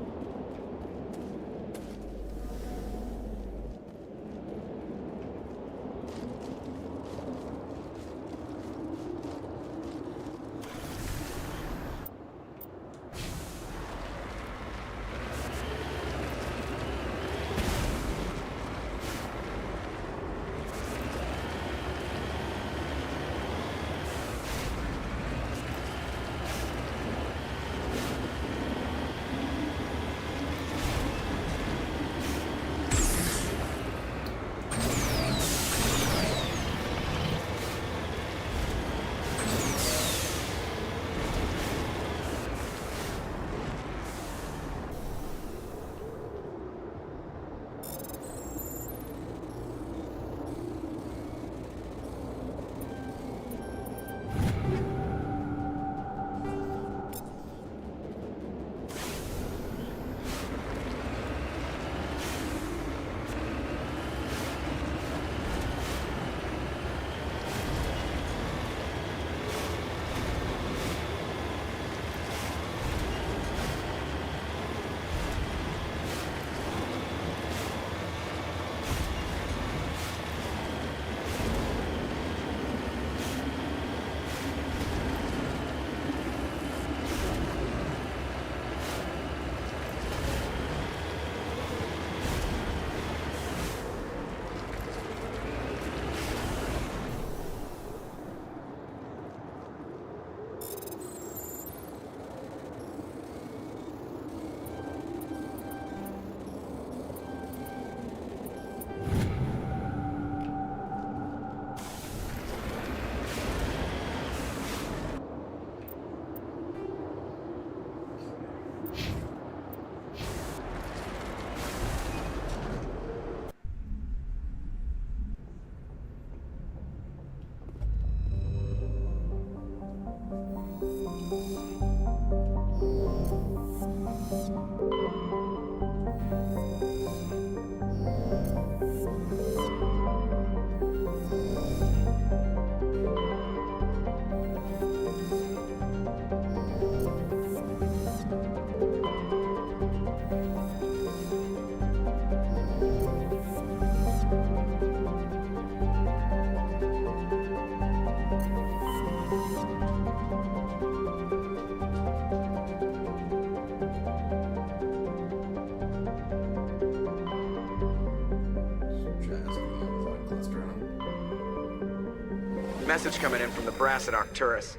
Message coming in from the brass at Arcturus.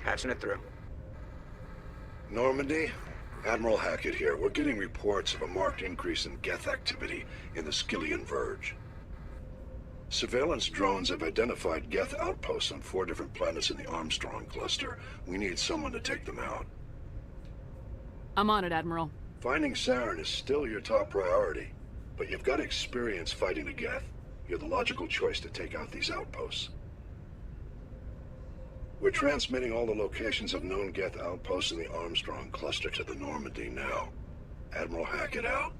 Patching it through. Normandy? Admiral Hackett here. We're getting reports of a marked increase in Geth activity in the Skyllian Verge. Surveillance drones have identified Geth outposts on 4 different planets in the Armstrong cluster. We need someone to take them out. I'm on it, Admiral. Finding Saren is still your top priority, but you've got experience fighting the Geth. You're the logical choice to take out these outposts. We're transmitting all the locations of known Geth outposts in the Armstrong cluster to the Normandy now. Admiral Hackett out.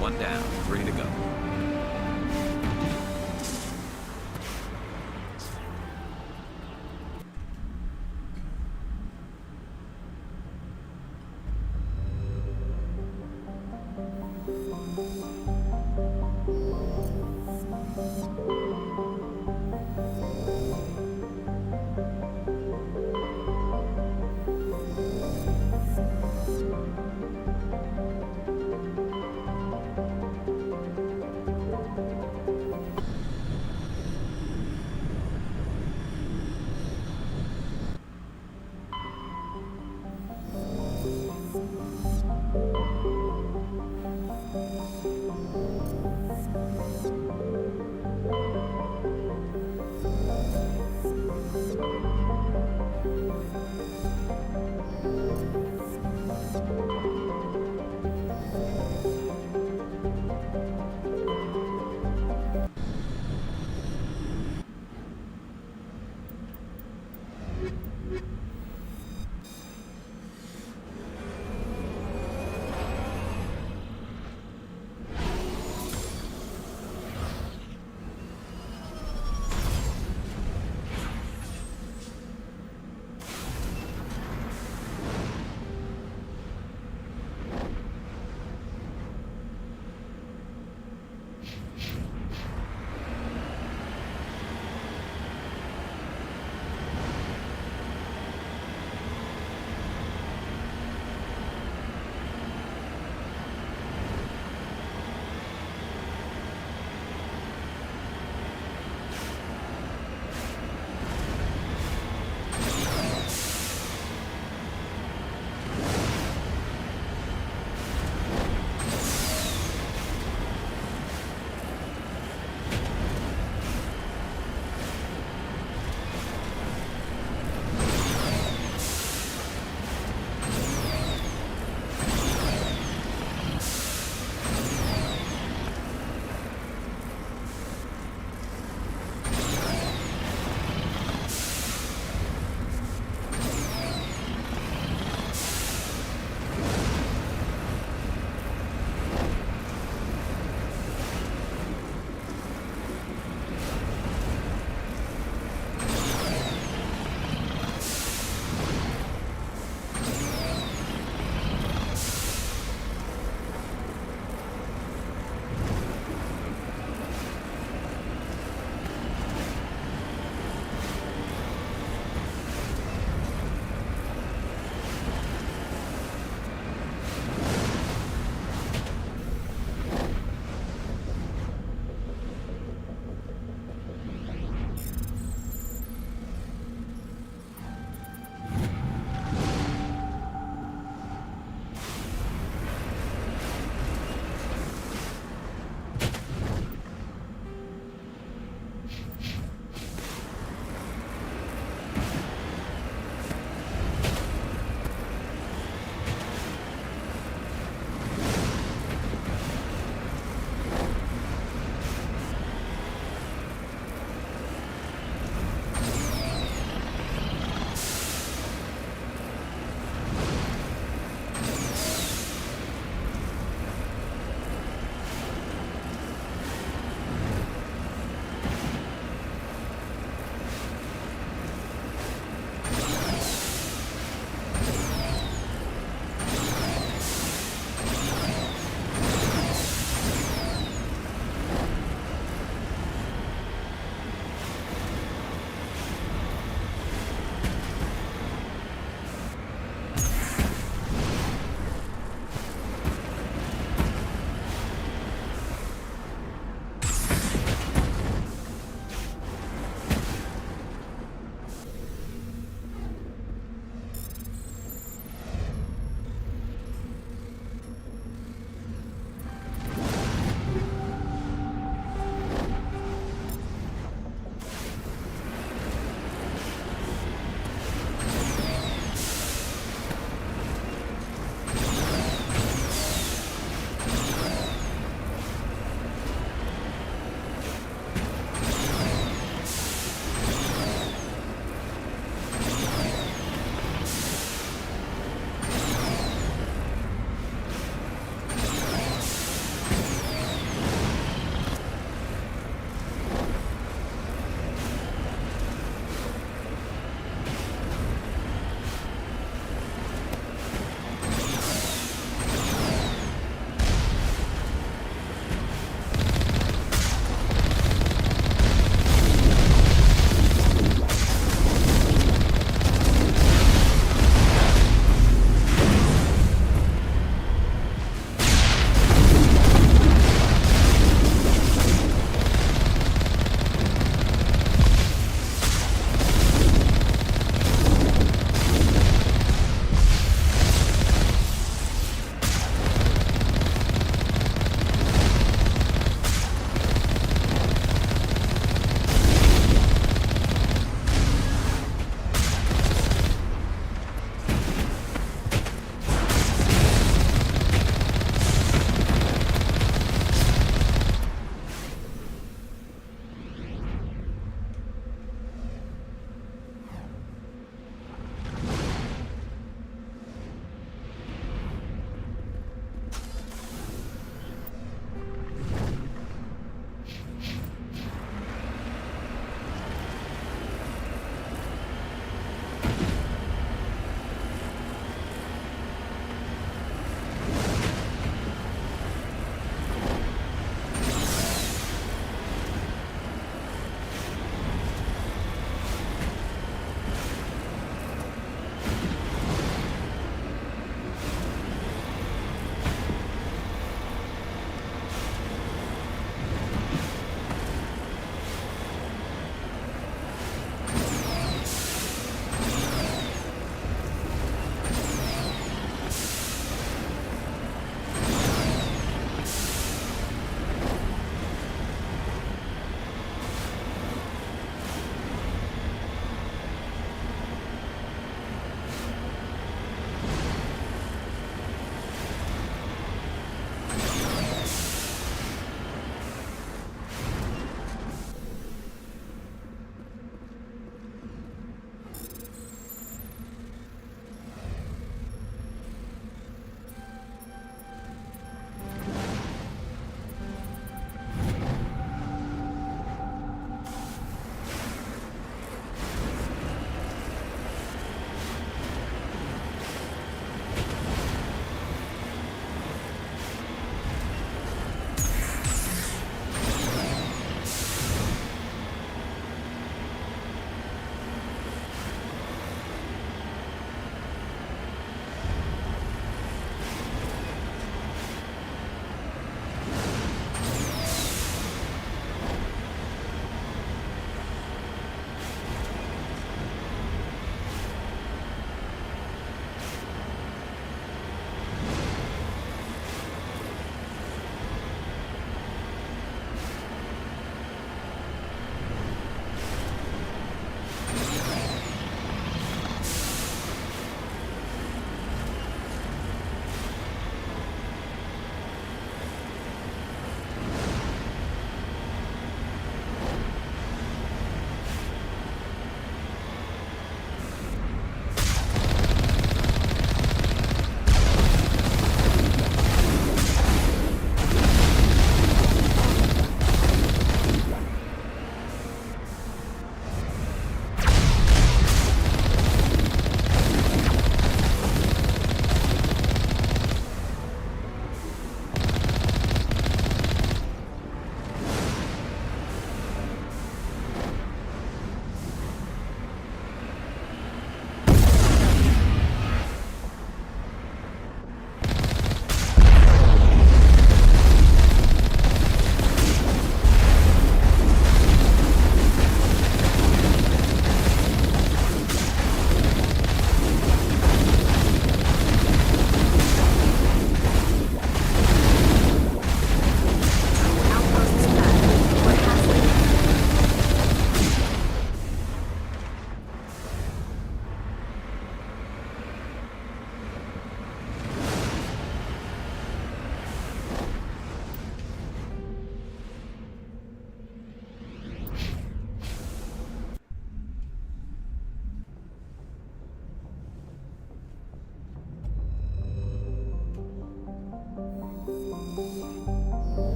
One down, 3 to go.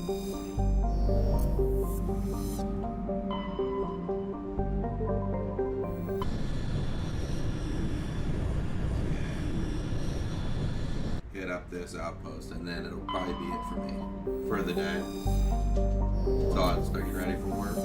Hit up this outpost, and then it'll probably be it for me for the day. Todd, are you ready for work?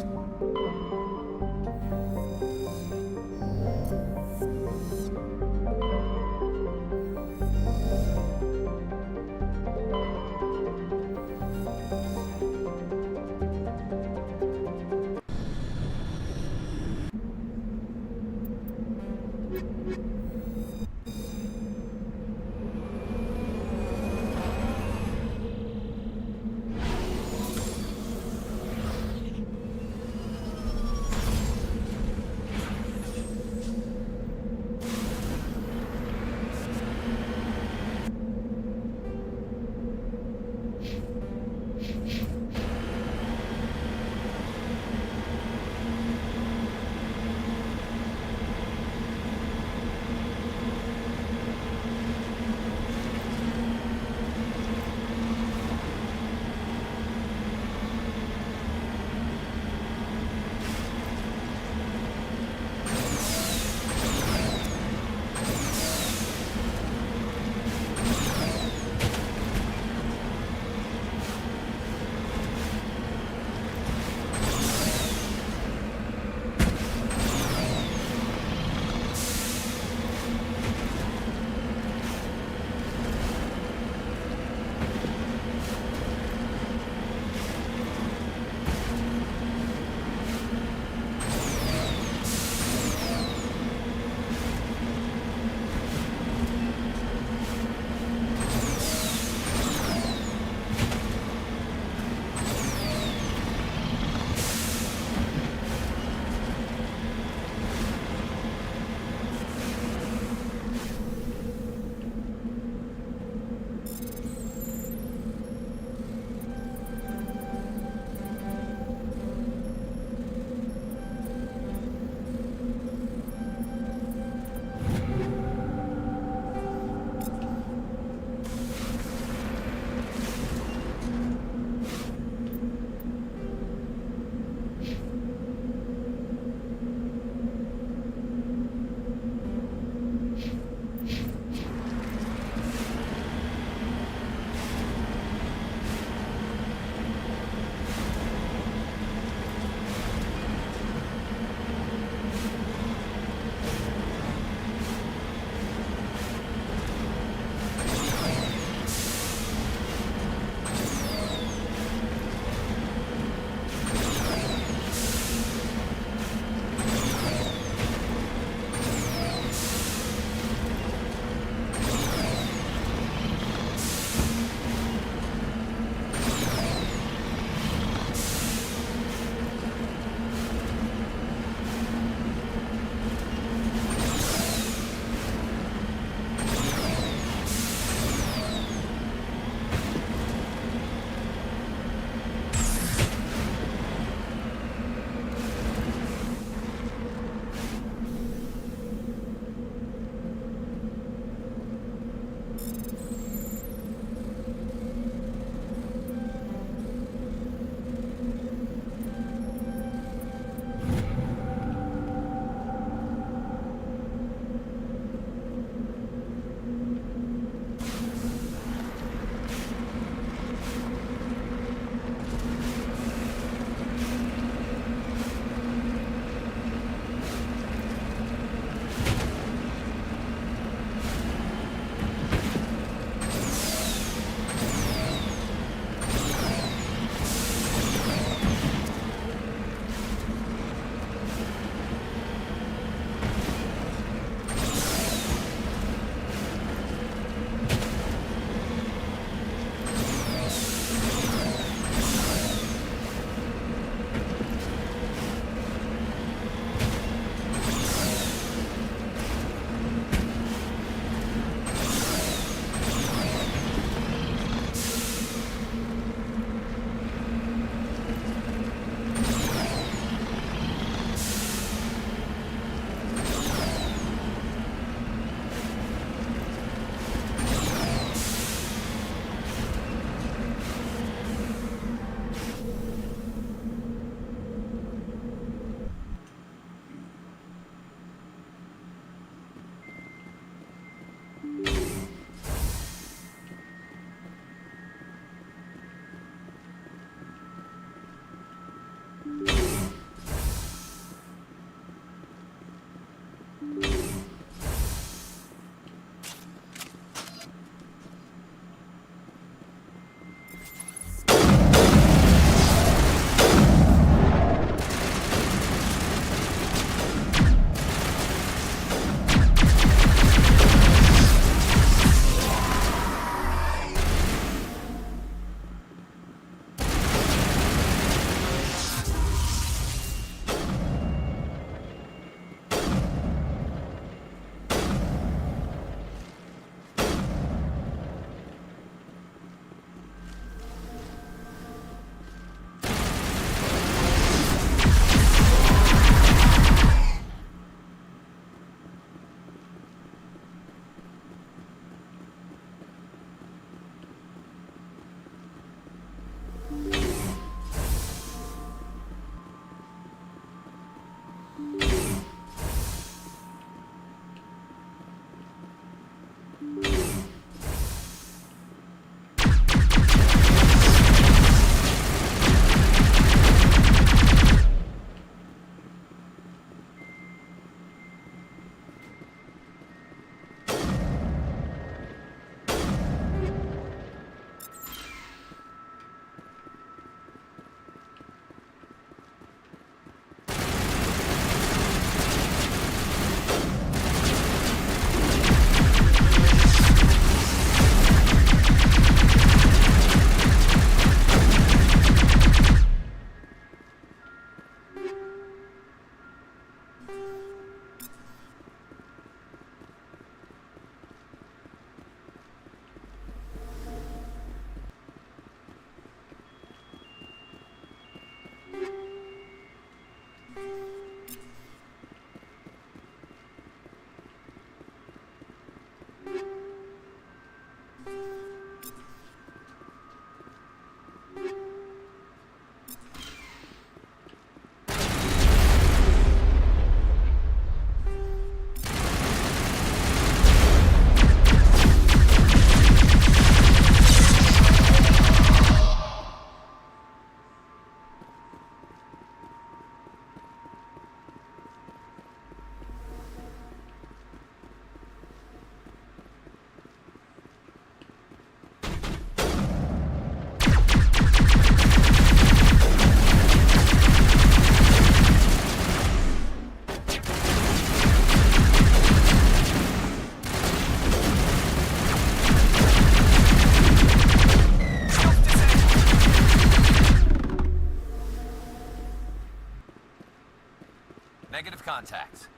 contacts.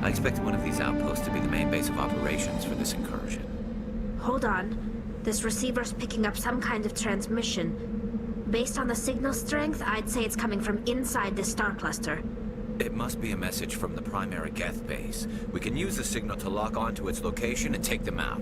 I expected one of these outposts to be the main base of operations for this incursion. Hold on. This receiver's picking up some kind of transmission. Based on the signal strength, I'd say it's coming from inside the star cluster. It must be a message from the primary Geth base. We can use the signal to lock onto its location and take them out.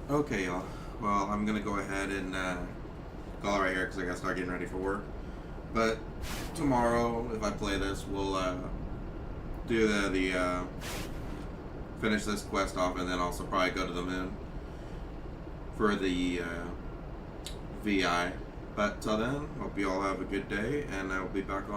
Okay, y'all. Well, I'm gonna go ahead and call it right here because I gotta start getting ready for work. But tomorrow, if I play this, we'll do the finish this quest off, and then also probably go to the moon for the VI. But till then, hope you all have a good day, and I'll be back on.